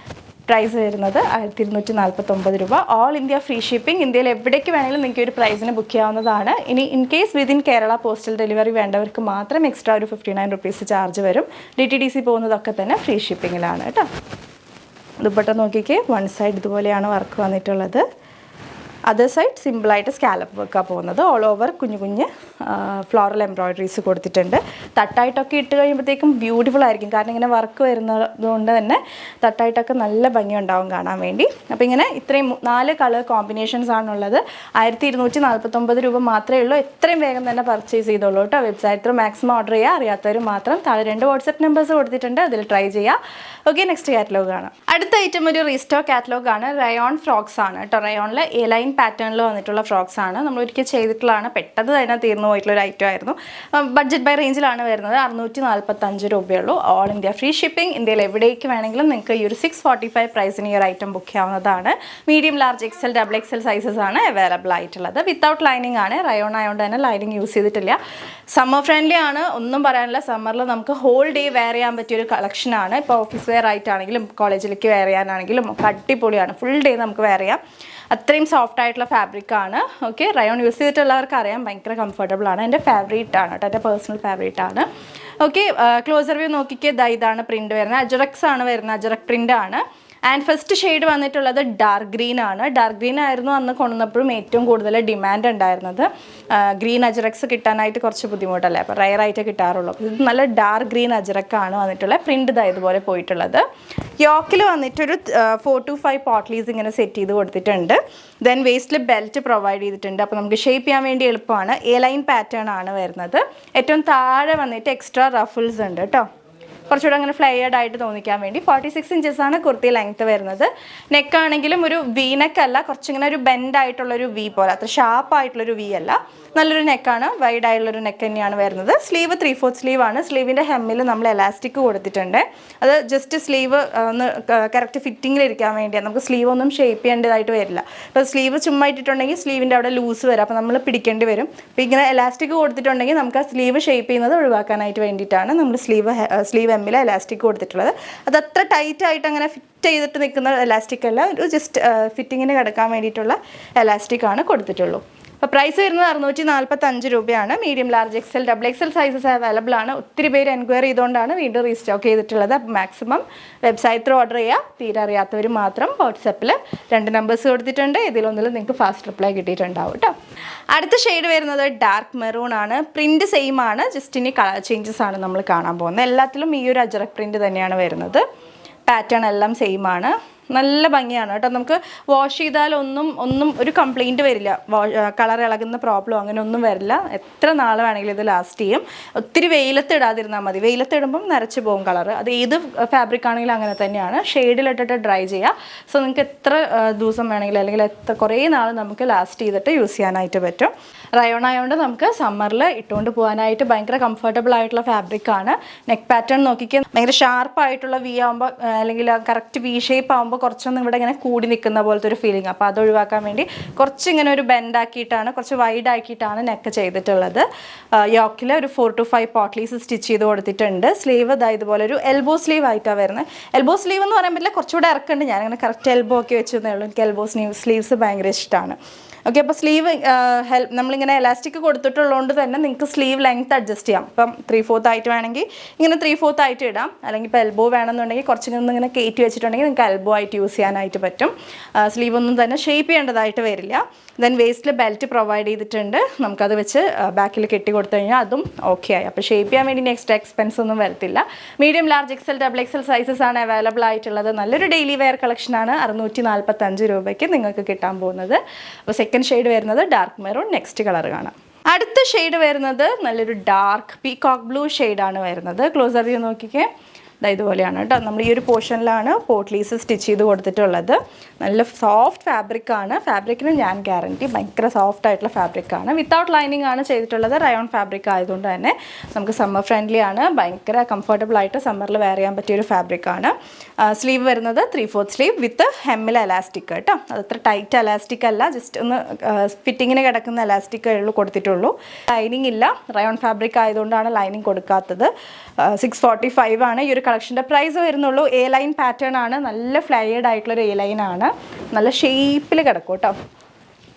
പ്രൈസ് വരുന്നത് 1249 രൂപ. All India free shipping. ഇന്ത്യയിൽ എവിടേക്ക് വേണമെങ്കിലും നിങ്ങൾക്ക് ഒരു പ്രൈസിന് ബുക്ക് ചെയ്യാവുന്നതാണ്. ഇനി in case within Kerala postal delivery വേണ്ടവർക്ക് മാത്രം എക്സ്ട്രാ ഒരു 59 റുപ്പീസ് ചാർജ് വരും. DTDC പോകുന്നതൊക്കെ തന്നെ ഫ്രീ ഷിപ്പിങ്ങിലാണ് കേട്ടോ. ദുപ്പട്ട നോക്കിക്കേ, വൺ സൈഡ് ഇതുപോലെയാണ് വർക്ക് വന്നിട്ടുള്ളത്. അതർ സൈഡ് സിമ്പിളായിട്ട് സ്കാലപ്പ് വർക്കാണ് പോകുന്നത്. ഓൾ ഓവർ കുഞ്ഞു കുഞ്ഞ് ഫ്ലോറൽ എംബ്രോയിഡറീസ് കൊടുത്തിട്ടുണ്ട്. തട്ടായിട്ടൊക്കെ ഇട്ട് കഴിയുമ്പോഴത്തേക്കും ബ്യൂട്ടിഫുൾ ആയിരിക്കും, കാരണം ഇങ്ങനെ വർക്ക് വരുന്നത് തന്നെ തട്ടായിട്ടൊക്കെ നല്ല ഭംഗിയുണ്ടാവും കാണാൻ വേണ്ടി. അപ്പോൾ ഇങ്ങനെ ഇത്രയും 4 കളർ കോമ്പിനേഷൻസ് ആണുള്ളത്. 1249 രൂപ മാത്രമേ ഉള്ളൂ. എത്രയും വേഗം തന്നെ പർച്ചേസ് ചെയ്തോളൂ കേട്ടോ. വെബ്സൈറ്റ് ത്രൂ മാക്സിമം ഓർഡർ ചെയ്യുക. അറിയാത്തവർ മാത്രം താഴെ 2 വാട്സപ്പ് നമ്പേഴ്സ് കൊടുത്തിട്ടുണ്ട്, അതിൽ ട്രൈ ചെയ്യുക. ഓക്കെ, നെക്സ്റ്റ് കാറ്റലോഗ് കാണാം. അടുത്ത ഐറ്റം ഒരു റീസ്റ്റോക്ക് കാറ്റലോഗ് ആണ്. റയോൺ ഫ്രോക്സ് ആണ് കേട്ടോ. റയോണിൽ എ ലൈൻ പാറ്റേണിൽ വന്നിട്ടുള്ള ഫ്രോക്സ് ആണ്. നമ്മൾ ഒരിക്കൽ ചെയ്തിട്ടുള്ളതാണ്, പെട്ടെന്ന് തന്നെ തീർന്നു പോയിട്ടുള്ളൊരു ഐറ്റം ആയിരുന്നു. ബഡ്ജറ്റ് ബൈ റേഞ്ചിലാണ് വരുന്നത്. 645 രൂപയുള്ളൂ. All India free shipping. ഇന്ത്യയിൽ എവിടേക്ക് വേണമെങ്കിലും നിങ്ങൾക്ക് ഈ ഒരു 645 പ്രൈസിന് ഈ ഒരു ഐറ്റം ബുക്ക് ചെയ്യാവുന്നതാണ്. Medium, large, XL, XXL sizes ആണ് അവൈലബിൾ ആയിട്ടുള്ളത്. വിത്തൗട്ട് ലൈനിങ് ആണ്. റയോൺ ആയതുകൊണ്ട് തന്നെ ലൈനിങ് യൂസ് ചെയ്തിട്ടില്ല. സമ്മർ ഫ്രണ്ട്ലി ആണ്, ഒന്നും പറയാനില്ല. സമ്മറിൽ നമുക്ക് ഹോൾ ഡേ വെയർ ചെയ്യാൻ പറ്റിയൊരു കളക്ഷനാണ്. ഇപ്പോൾ ഓഫീസ് വെയർ ആയിട്ടാണെങ്കിലും കോളേജിലേക്ക് വെയർ ചെയ്യാനാണെങ്കിലും ഒക്കെ അടിപൊളിയാണ്. ഫുൾ ഡേ നമുക്ക് വെയർ ചെയ്യാം. അത്രയും സോഫ്റ്റ് ആയിട്ടുള്ള ഫാബ്രിക്കാണ്. ഓക്കെ, റയോൺ യൂസ് ചെയ്തിട്ടുള്ളവർക്ക് അറിയാം, ഭയങ്കര കംഫർട്ടബിൾ ആണ്. എൻ്റെ ഫേവറേറ്റ് ആണ് കേട്ടോ, എൻ്റെ പേഴ്സണൽ ഫേവറേറ്റ് ആണ്. ഓക്കെ, ക്ലോസർ വ്യൂ നോക്കിക്കേ, ഇതാണ് പ്രിൻറ്റ് വരുന്നത്. അജറക്സ് ആണ് വരുന്നത്, അജറക് പ്രിൻ്റ് ആണ്. ആൻഡ് ഫസ്റ്റ് ഷെയ്ഡ് വന്നിട്ടുള്ളത് ഡാർക്ക് ഗ്രീൻ ആണ്. ഡാർക്ക് ഗ്രീൻ ആയിരുന്നു അന്ന് കൊണ്ടുവന്നപ്പോഴും ഏറ്റവും കൂടുതൽ ഡിമാൻഡ് ഉണ്ടായിരുന്നത്. ഗ്രീൻ അജറക്സ് കിട്ടാനായിട്ട് കുറച്ച് ബുദ്ധിമുട്ടല്ലേ, അപ്പോൾ റയറായിട്ട് കിട്ടാറുള്ളൂ. ഇത് നല്ല ഡാർക്ക് ഗ്രീൻ അജറക്കാണ് വന്നിട്ടുള്ളത്. പ്രിൻ്റ് ഇതുപോലെ പോയിട്ടുള്ളത്. യോക്കിൽ വന്നിട്ടൊരു 4 to 5 പോട്ട്ലീസ് ഇങ്ങനെ സെറ്റ് ചെയ്ത് കൊടുത്തിട്ടുണ്ട്. ദെൻ വേസ്റ്റിൽ ബെൽറ്റ് പ്രൊവൈഡ് ചെയ്തിട്ടുണ്ട്. അപ്പോൾ നമുക്ക് ഷേപ്പ് ചെയ്യാൻ വേണ്ടി എളുപ്പമാണ്. എ ലൈൻ പാറ്റേൺ ആണ് വരുന്നത്. ഏറ്റവും താഴെ വന്നിട്ട് എക്സ്ട്രാ റഫിൾസ് ഉണ്ട് കേട്ടോ, കുറച്ചുകൂടെ അങ്ങനെ ഫ്ലയേർഡ് ആയിട്ട് തോന്നിക്കാൻ വേണ്ടി. 46 ഇഞ്ചസ് ആണ് കുർത്തി ലെങ്ത്ത് വരുന്നത്. നെക്കാണെങ്കിലും ഒരു വി നെക്ക് അല്ല, കുറച്ചിങ്ങനെ ഒരു ബെൻഡ് ആയിട്ടുള്ളൊരു വി പോലെ, അത്ര ഷാർപ്പായിട്ടുള്ളൊരു വി അല്ല, നല്ലൊരു നെക്കാണ്. വൈഡ് ആയിട്ടുള്ളൊരു നെക്ക് തന്നെയാണ് വരുന്നത്. സ്ലീവ് 3/4 സ്ലീവ് ആണ്. സ്ലീവിൻ്റെ ഹെമ്മിൽ നമ്മൾ എലാസ്റ്റിക് കൊടുത്തിട്ടുണ്ട്. അത് ജസ്റ്റ് സ്ലീവ് ഒന്ന് കറക്റ്റ് ഫിറ്റിങ്ങിലിരിക്കാൻ വേണ്ടിയാണ്. നമുക്ക് സ്ലീവ് ഒന്നും ഷേപ്പ് ചെയ്യേണ്ടതായിട്ട് വരില്ല. ഇപ്പോൾ സ്ലീവ് ചുമ്മാ ഇട്ടിട്ടുണ്ടെങ്കിൽ സ്ലീവിൻ്റെ അവിടെ ലൂസ് വരും, അപ്പോൾ നമ്മൾ പിടിക്കേണ്ടി വരും. അപ്പോൾ ഇങ്ങനെ എലാസ്റ്റിക് കൊടുത്തിട്ടുണ്ടെങ്കിൽ നമുക്ക് ആ സ്ലീവ് ഷേപ്പ് ചെയ്യുന്നത് ഒഴിവാക്കാനായിട്ട് വേണ്ടിയിട്ടാണ് നമ്മൾ സ്ലീവ് എമ്മിൽ എലാസ്റ്റിക് കൊടുത്തിട്ടുള്ളത്. അത് അത്ര ടൈറ്റ് ആയിട്ട് അങ്ങനെ ഫിറ്റ് ചെയ്തിട്ട് നിൽക്കുന്ന എലാസ്റ്റിക് അല്ല, ഒരു ജസ്റ്റ് ഫിറ്റിങ്ങിന് കിടക്കാൻ വേണ്ടിയിട്ടുള്ള എലാസ്റ്റിക് ആണ് കൊടുത്തിട്ടുള്ളൂ. അപ്പോൾ പ്രൈസ് വരുന്നത് 645 രൂപയാണ്. Medium, large, XL, XXL sizes available ആണ്. ഒത്തിരി പേര് എൻക്വയറി ചെയ്തുകൊണ്ടാണ് വീണ്ടും റീസ്റ്റോക്ക് ചെയ്തിട്ടുള്ളത്. അപ്പോൾ മാക്സിമം വെബ്സൈറ്റ് ത്രൂ ഓർഡർ ചെയ്യുക. തീരെ അറിയാത്തവർ മാത്രം വാട്സപ്പിൽ 2 നമ്പേഴ്സ് കൊടുത്തിട്ടുണ്ട്. ഇതിലൊന്നിൽ നിങ്ങൾക്ക് ഫാസ്റ്റ് റിപ്ലൈ കിട്ടിയിട്ടുണ്ടാവും കേട്ടോ. അടുത്ത ഷെയ്ഡ് വരുന്നത് ഡാർക്ക് മെറൂൺ ആണ്. പ്രിൻറ്റ് സെയിം ആണ്, ജസ്റ്റ് ഇനി കളർ ചേഞ്ചസ് ആണ് നമ്മൾ കാണാൻ പോകുന്നത്. എല്ലാത്തിലും ഈ ഒരു അജറക് പ്രിൻറ്റ് തന്നെയാണ് വരുന്നത്. പാറ്റേൺ എല്ലാം സെയിം ആണ്. നല്ല ഭംഗിയാണ് കേട്ടോ. നമുക്ക് വാഷ് ചെയ്താൽ ഒന്നും ഒരു കംപ്ലൈൻറ്റ് വരില്ല. കളർ ഇളകുന്ന പ്രോബ്ലം അങ്ങനെ ഒന്നും വരില്ല. എത്ര നാൾ വേണമെങ്കിലും ഇത് ലാസ്റ്റ് ചെയ്യും. ഒത്തിരി വെയിലത്ത് ഇടാതിരുന്നാൽ മതി. വെയിലത്ത് ഇടുമ്പം നരച്ച് പോകും കളർ. അത് ഏത് ഫാബ്രിക് ആണെങ്കിലും അങ്ങനെ തന്നെയാണ്. ഷെയ്ഡിലിട്ടിട്ട് ഡ്രൈ ചെയ്യുക. സോ നിങ്ങൾക്ക് എത്ര ദിവസം വേണമെങ്കിലും അല്ലെങ്കിൽ കുറേ നാൾ നമുക്ക് ലാസ്റ്റ് ചെയ്തിട്ട് യൂസ് ചെയ്യാനായിട്ട് പറ്റും. റയോൺ ആയതുകൊണ്ട് നമുക്ക് സമ്മറിൽ ഇട്ടുകൊണ്ട് പോകാനായിട്ട് ഭയങ്കര കംഫർട്ടബിൾ ആയിട്ടുള്ള ഫാബ്രിക്കാണ്. നെക്ക് പാറ്റേൺ നോക്കിക്കാൻ ഭയങ്കര ഷാർപ്പായിട്ടുള്ള വി ആകുമ്പോൾ അല്ലെങ്കിൽ കറക്റ്റ് വി ഷേപ്പ് ആകുമ്പോൾ കുറച്ചൊന്നും ഇവിടെ ഇങ്ങനെ കൂടി നിൽക്കുന്ന പോലത്തെ ഒരു ഫീലിംഗ്. അപ്പോൾ അത് ഒഴിവാക്കാൻ വേണ്ടി കുറച്ചിങ്ങനെ ഒരു ബെൻഡ് ആക്കിയിട്ടാണ്, കുറച്ച് വൈഡ് ആക്കിയിട്ടാണ് നെക്ക് ചെയ്തിട്ടുള്ളത്. യോക്കിൽ ഒരു 4 to 5 പോട്ട്ലീസ് സ്റ്റിച്ച് ചെയ്ത് കൊടുത്തിട്ടുണ്ട്. സ്ലീവ് ഇതുപോലെ ഒരു എൽബോ സ്ലീവ് ആയിട്ടാണ് വരുന്നത്. എൽബോ സ്ലീവ് എന്ന് പറയാൻ പറ്റില്ല, കുറച്ചുകൂടെ ഇറക്കുന്നുണ്ട്. ഞാനിങ്ങനെ കറക്റ്റ് എൽബോ ഒക്കെ വെച്ചതേ ഉള്ളൂ. എനിക്ക് എൽബോ സ്ലീവ്സ് ഭയങ്കര ഇഷ്ടമാണ്. ഓക്കെ. അപ്പോൾ സ്ലീവ് നമ്മളിങ്ങനെ എലാസ്റ്റിക് കൊടുത്തിട്ടുള്ളതുകൊണ്ട് തന്നെ നിങ്ങൾക്ക് സ്ലീവ് ലെങ്ത് അഡ്ജസ്റ്റ് ചെയ്യാം. ഇപ്പം 3/4 ആയിട്ട് വേണമെങ്കിൽ ഇങ്ങനെ 3/4 ആയിട്ട് ഇടാം. അല്ലെങ്കിൽ ഇപ്പോൾ എൽബോ വേണമെന്നുണ്ടെങ്കിൽ കുറച്ചൊന്നും ഇങ്ങനെ കയറ്റി വെച്ചിട്ടുണ്ടെങ്കിൽ നിങ്ങൾക്ക് എൽബോ ആയിട്ട് യൂസ് ചെയ്യാനായിട്ട് പറ്റും. സ്ലീവ് ഒന്നും തന്നെ ഷേപ്പ് ചെയ്യേണ്ടതായിട്ട് വരില്ല. ദെൻ വേസ്റ്റിൽ ബെൽറ്റ് പ്രൊവൈഡ് ചെയ്തിട്ടുണ്ട്. നമുക്കത് വെച്ച് ബാക്കിൽ കെട്ടി കൊടുത്തു കഴിഞ്ഞാൽ അതും ഓക്കെ ആയി. അപ്പോൾ ഷേപ്പ് ചെയ്യാൻ വേണ്ടി എക്സ്ട്രാ എക്സ്പെൻസ് ഒന്നും വരത്തില്ല. Medium, large, XL, double XL sizes ആണ് അവൈലബിൾ ആയിട്ടുള്ളത്. നല്ലൊരു ഡെയിലി വെയർ കളക്ഷനാണ്. 645 രൂപയ്ക്ക് നിങ്ങൾക്ക് കിട്ടാൻ പോകുന്നത്. അപ്പോൾ സെക്കൻഡ് ഷെയ്ഡ് വരുന്നത് ഡാർക്ക് മെറൂൺ. നെക്സ്റ്റ് കളർ കാണാം. അടുത്ത ഷെയ്ഡ് വരുന്നത് നല്ലൊരു ഡാർക്ക് പീകോക്ക് ബ്ലൂ ഷെയ്ഡാണ് വരുന്നത്. ക്ലോസർ വ്യൂ നോക്കിക്കേ. ഇതുപോലെയാണ് കേട്ടോ. നമ്മൾ ഈ ഒരു പോർഷനിലാണ് പോട്ട്ലീസ് സ്റ്റിച്ച് ചെയ്ത് കൊടുത്തിട്ടുള്ളത്. നല്ല സോഫ്റ്റ് ഫാബ്രിക്കാണ്. ഫാബ്രിക്കിന് ഞാൻ ഗ്യാരണ്ടി, ഭയങ്കര സോഫ്റ്റ് ആയിട്ടുള്ള ഫാബ്രിക്കാണ്. വിത്തൗട്ട് ലൈനിങ് ആണ് ചെയ്തിട്ടുള്ളത്. റയോൺ ഫാബ്രിക് ആയതുകൊണ്ട് തന്നെ നമുക്ക് സമ്മർ ഫ്രണ്ട്ലി ആണ്. ഭയങ്കര കംഫർട്ടബിൾ ആയിട്ട് സമ്മറിൽ വെയർ ചെയ്യാൻ പറ്റിയൊരു ഫാബ്രിക്കാണ്. സ്ലീവ് വരുന്നത് 3/4 സ്ലീവ് വിത്ത് ഹെമ്മിൽ എലാസ്റ്റിക് കേട്ടോ. അതത്ര ടൈറ്റ് എലാസ്റ്റിക് അല്ല, ജസ്റ്റ് ഒന്ന് ഫിറ്റിങ്ങിന് കിടക്കുന്ന എലാസ്റ്റിക് കൊടുത്തിട്ടുള്ളൂ. ലൈനിങ് ഇല്ല. റയോൺ ഫാബ്രിക് ആയതുകൊണ്ടാണ് ലൈനിങ് കൊടുക്കാത്തത്. 645 ആണ് ഈ ഒരു കളക്ഷൻ്റെ പ്രൈസ് വരുന്നുള്ളൂ. എ ലൈൻ പാറ്റേൺ ആണ്. നല്ല ഫ്ലയേഡ് ആയിട്ടുള്ളൊരു എ ലൈൻ ആണ്. നല്ല ഷേപ്പിൽ കിടക്കും കേട്ടോ.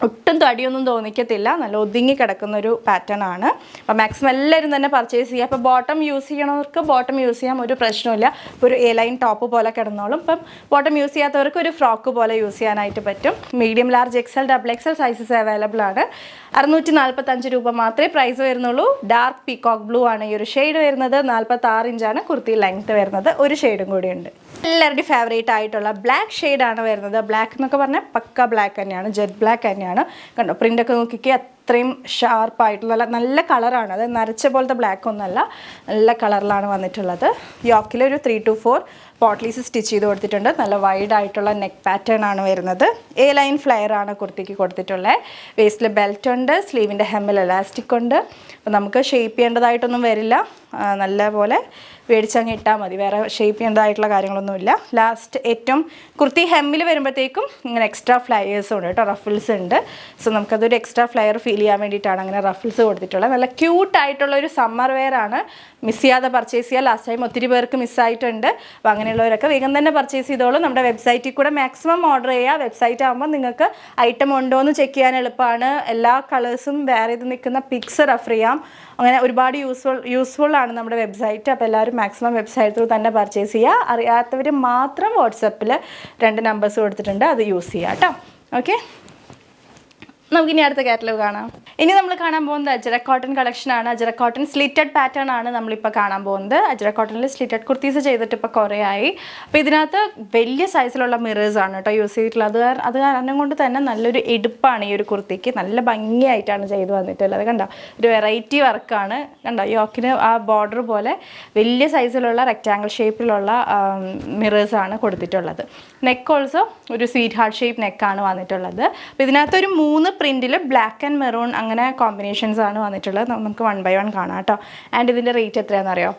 ഒട്ടും തടിയൊന്നും തോന്നിക്കത്തില്ല. നല്ല ഒതുങ്ങി കിടക്കുന്ന ഒരു പാറ്റേൺ ആണ്. അപ്പോൾ മാക്സിമം എല്ലാവരും തന്നെ പർച്ചേസ് ചെയ്യുക. അപ്പോൾ ബോട്ടം യൂസ് ചെയ്യണവർക്ക് ബോട്ടം യൂസ് ചെയ്യാൻ ഒരു പ്രശ്നമില്ല. ഇപ്പോൾ ഒരു എ ലൈൻ ടോപ്പ് പോലെ കിടന്നോളും. ഇപ്പം ബോട്ടം യൂസ് ചെയ്യാത്തവർക്ക് ഒരു ഫ്രോക്ക് പോലെ യൂസ് ചെയ്യാനായിട്ട് പറ്റും. Medium, large, XL, double XL sizes available ആണ്. 645 രൂപ മാത്രമേ പ്രൈസ് വരുന്നുള്ളൂ. ഡാർക്ക് പീകോക്ക് ബ്ലൂ ആണ് ഈ ഒരു ഷെയ്ഡ് വരുന്നത്. 46 ഇഞ്ചാണ് കുർത്തി ലെങ്ത് വരുന്നത്. ഒരു ഷെയ്ഡും കൂടിയുണ്ട്. എല്ലാവരുടെയും ഫേവറേറ്റ് ആയിട്ടുള്ള ബ്ലാക്ക് ഷെയ്ഡാണ് വരുന്നത്. ബ്ലാക്ക് എന്നൊക്കെ പറഞ്ഞാൽ പക്ക ബ്ലാക്ക് തന്നെയാണ്, ജെറ്റ് ബ്ലാക്ക് തന്നെയാണ്. കണ്ടോ, പ്രിൻ്റൊക്കെ നോക്കിക്കേ. അത്രയും ഷാർപ്പായിട്ടുള്ള നല്ല കളറാണ്. അത് നരച്ച പോലത്തെ ബ്ലാക്ക് ഒന്നുമല്ല, നല്ല കളറിലാണ് വന്നിട്ടുള്ളത്. യോക്കിൽ ഒരു 3 to 4 പോട്ട്ലീസ് സ്റ്റിച്ച് ചെയ്ത് കൊടുത്തിട്ടുണ്ട്. നല്ല വൈഡ് ആയിട്ടുള്ള നെക്ക് പാറ്റേൺ ആണ് വരുന്നത്. എ ലൈൻ ഫ്ലെയർ ആണ് കുർത്തിക്ക് കൊടുത്തിട്ടുള്ളത്. വേസ്റ്റിൽ ബെൽറ്റ് ഉണ്ട്. സ്ലീവിൻ്റെ ഹെമ്മിൽ എലാസ്റ്റിക് ഉണ്ട്. അപ്പോൾ നമുക്ക് ഷേപ്പ് ചെയ്യേണ്ടതായിട്ടൊന്നും വരില്ല. നല്ല പോലെ മേടിച്ചങ്ങ് ഇട്ടാൽ മതി. വേറെ ഷേപ്പ് ചെയ്യേണ്ടതായിട്ടുള്ള കാര്യങ്ങളൊന്നുമില്ല. ലാസ്റ്റ് ഏറ്റവും കുർത്തി ഹെമ്മിൽ വരുമ്പോഴത്തേക്കും ഇങ്ങനെ എക്സ്ട്രാ ഫ്ലയേഴ്സും ഉണ്ട് കേട്ടോ, റഫിൾസ് ഉണ്ട്. സോ നമുക്കതൊരു എക്സ്ട്രാ ഫ്ലയർ ഫീൽ ചെയ്യാൻ വേണ്ടിയിട്ടാണ് അങ്ങനെ റഫിൾസ് കൊടുത്തിട്ടുള്ളത്. നല്ല ക്യൂട്ടായിട്ടുള്ള ഒരു സമ്മർ വെയർ ആണ്. മിസ് ചെയ്യാതെ പർച്ചേസ് ചെയ്യുക. ലാസ്റ്റ് ടൈം ഒത്തിരി പേർക്ക് മിസ്സായിട്ടുണ്ട്. അപ്പോൾ അങ്ങനെയുള്ളവരൊക്കെ വേഗം തന്നെ പർച്ചേസ് ചെയ്തോളൂ. നമ്മുടെ വെബ്സൈറ്റിൽ കൂടെ മാക്സിമം ഓർഡർ ചെയ്യുക. വെബ്സൈറ്റ് ആകുമ്പോൾ നിങ്ങൾക്ക് ഐറ്റം ഉണ്ടോ എന്ന് ചെക്ക് ചെയ്യാൻ എളുപ്പമാണ്. എല്ലാ കളേഴ്സും വേറെ ചെയ്ത് നിൽക്കുന്ന പിക്സ് റെഫർ ചെയ്യാം. അങ്ങനെ ഒരുപാട് യൂസ്ഫുൾ ആണ് നമ്മുടെ വെബ്സൈറ്റ്. അപ്പോൾ എല്ലാവരും മാക്സിമം വെബ്സൈറ്റ് ത്രൂ തന്നെ പർച്ചേസ് ചെയ്യുക. അറിയാത്തവർ മാത്രം വാട്സപ്പിൽ 2 നമ്പേഴ്സ് കൊടുത്തിട്ടുണ്ട്, അത് യൂസ് ചെയ്യുക കേട്ടോ. ഓക്കെ, നമുക്കിനി അടുത്ത കാറ്റലോഗ് കാണാം. ഇനി നമ്മൾ കാണാൻ പോകുന്നത് അജ്രക് കോട്ടൺ കളക്ഷനാണ്. അജ്രക് കോട്ടൺ സ്ലിറ്റഡ് പാറ്റേൺ ആണ് നമ്മളിപ്പോൾ കാണാൻ പോകുന്നത്. അജ്രക് കോട്ടണിൽ സ്ലിറ്റഡ് കുർത്തീസ് ചെയ്തിട്ട് ഇപ്പോൾ കുറേ ആയി. അപ്പോൾ ഇതിനകത്ത് വലിയ സൈസിലുള്ള മിറേഴ്സ് ആണ് കേട്ടോ യൂസ് ചെയ്തിട്ടുള്ളത്. അത് കാരണം കൊണ്ട് തന്നെ നല്ലൊരു എടുപ്പാണ് ഈ ഒരു കുർത്തിക്ക്. നല്ല ഭംഗിയായിട്ടാണ് ചെയ്ത് വന്നിട്ടുള്ളത്. കണ്ടോ, ഒരു വെറൈറ്റി വർക്കാണ്. കണ്ടോ, യോക്കിന് ആ ബോർഡർ പോലെ വലിയ സൈസിലുള്ള റെക്റ്റാങ്കിൾ ഷേപ്പിലുള്ള മിറേഴ്സാണ് കൊടുത്തിട്ടുള്ളത്. നെക്ക് ഓൾസോ ഒരു സ്വീറ്റ് ഹാർട്ട് ഷേപ്പ് നെക്കാണ് വന്നിട്ടുള്ളത്. അപ്പോൾ ഇതിനകത്തൊരു 3 പ്രിൻറ്റിൽ ബ്ലാക്ക് ആൻഡ് മെറൂൺ അങ്ങനെ കോമ്പിനേഷൻസ് ആണ് വന്നിട്ടുള്ളത്. നമുക്ക് 1 by 1 കാണാം കേട്ടോ. ആൻഡ് ഇതിൻ്റെ റേറ്റ് എത്രയാണെന്ന് അറിയോ?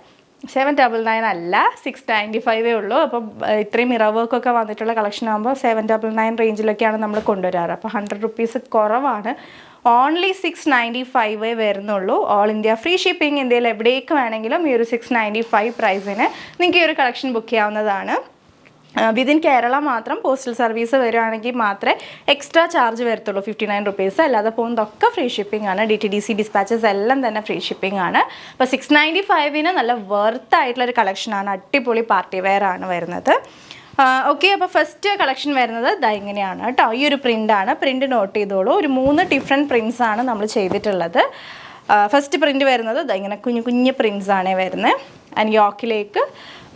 799 അല്ല, 695 ഉള്ളൂ. അപ്പോൾ ഇത്രയും മിറർ വർക്കൊക്കെ വന്നിട്ടുള്ള കളക്ഷൻ ആകുമ്പോൾ 799 റേഞ്ചിലൊക്കെയാണ് നമ്മൾ കൊണ്ടുവരാറ്. അപ്പോൾ 100 റുപ്പീസ് കുറവാണ്. ഓൺലി 695 വരുന്നുള്ളൂ. All India free shipping. ഇന്ത്യയിൽ എവിടേക്ക് വേണമെങ്കിലും ഈ ഒരു 695 പ്രൈസിന് നിങ്ങൾക്ക് ഈ ഒരു കളക്ഷൻ ബുക്ക് ചെയ്യാവുന്നതാണ്. വിതിൻ കേരള മാത്രം പോസ്റ്റൽ സർവീസ് വരുവാണെങ്കിൽ മാത്രമേ എക്സ്ട്രാ ചാർജ് വരത്തുള്ളൂ, 59 റുപ്പീസ്. അല്ലാതെ പോകുന്നതൊക്കെ ഫ്രീ ഷിപ്പിംഗ് ആണ്. DTDC ഡിസ്പാച്ചസ് എല്ലാം തന്നെ ഫ്രീ ഷിപ്പിംഗ് ആണ്. അപ്പോൾ 695 നല്ല വർത്ത് ആയിട്ടുള്ളൊരു കളക്ഷനാണ്. അടിപൊളി പാർട്ടി വെയർ ആണ് വരുന്നത്. ഓക്കെ, അപ്പോൾ ഫസ്റ്റ് കളക്ഷൻ വരുന്നത് ഇങ്ങനെയാണ് കേട്ടോ. ഈ ഒരു പ്രിൻ്റാണ്. പ്രിൻ്റ് നോട്ട് ചെയ്തോളൂ. ഒരു 3 ഡിഫറെൻറ്റ് പ്രിൻറ്റ്സ് ആണ് നമ്മൾ ചെയ്തിട്ടുള്ളത്. ഫസ്റ്റ് പ്രിൻ്റ് വരുന്നത് ഇങ്ങനെ കുഞ്ഞു കുഞ്ഞു പ്രിൻറ്റ്സ് ആണ് വരുന്നത്. ആൻഡ് യോക്കിലേക്ക്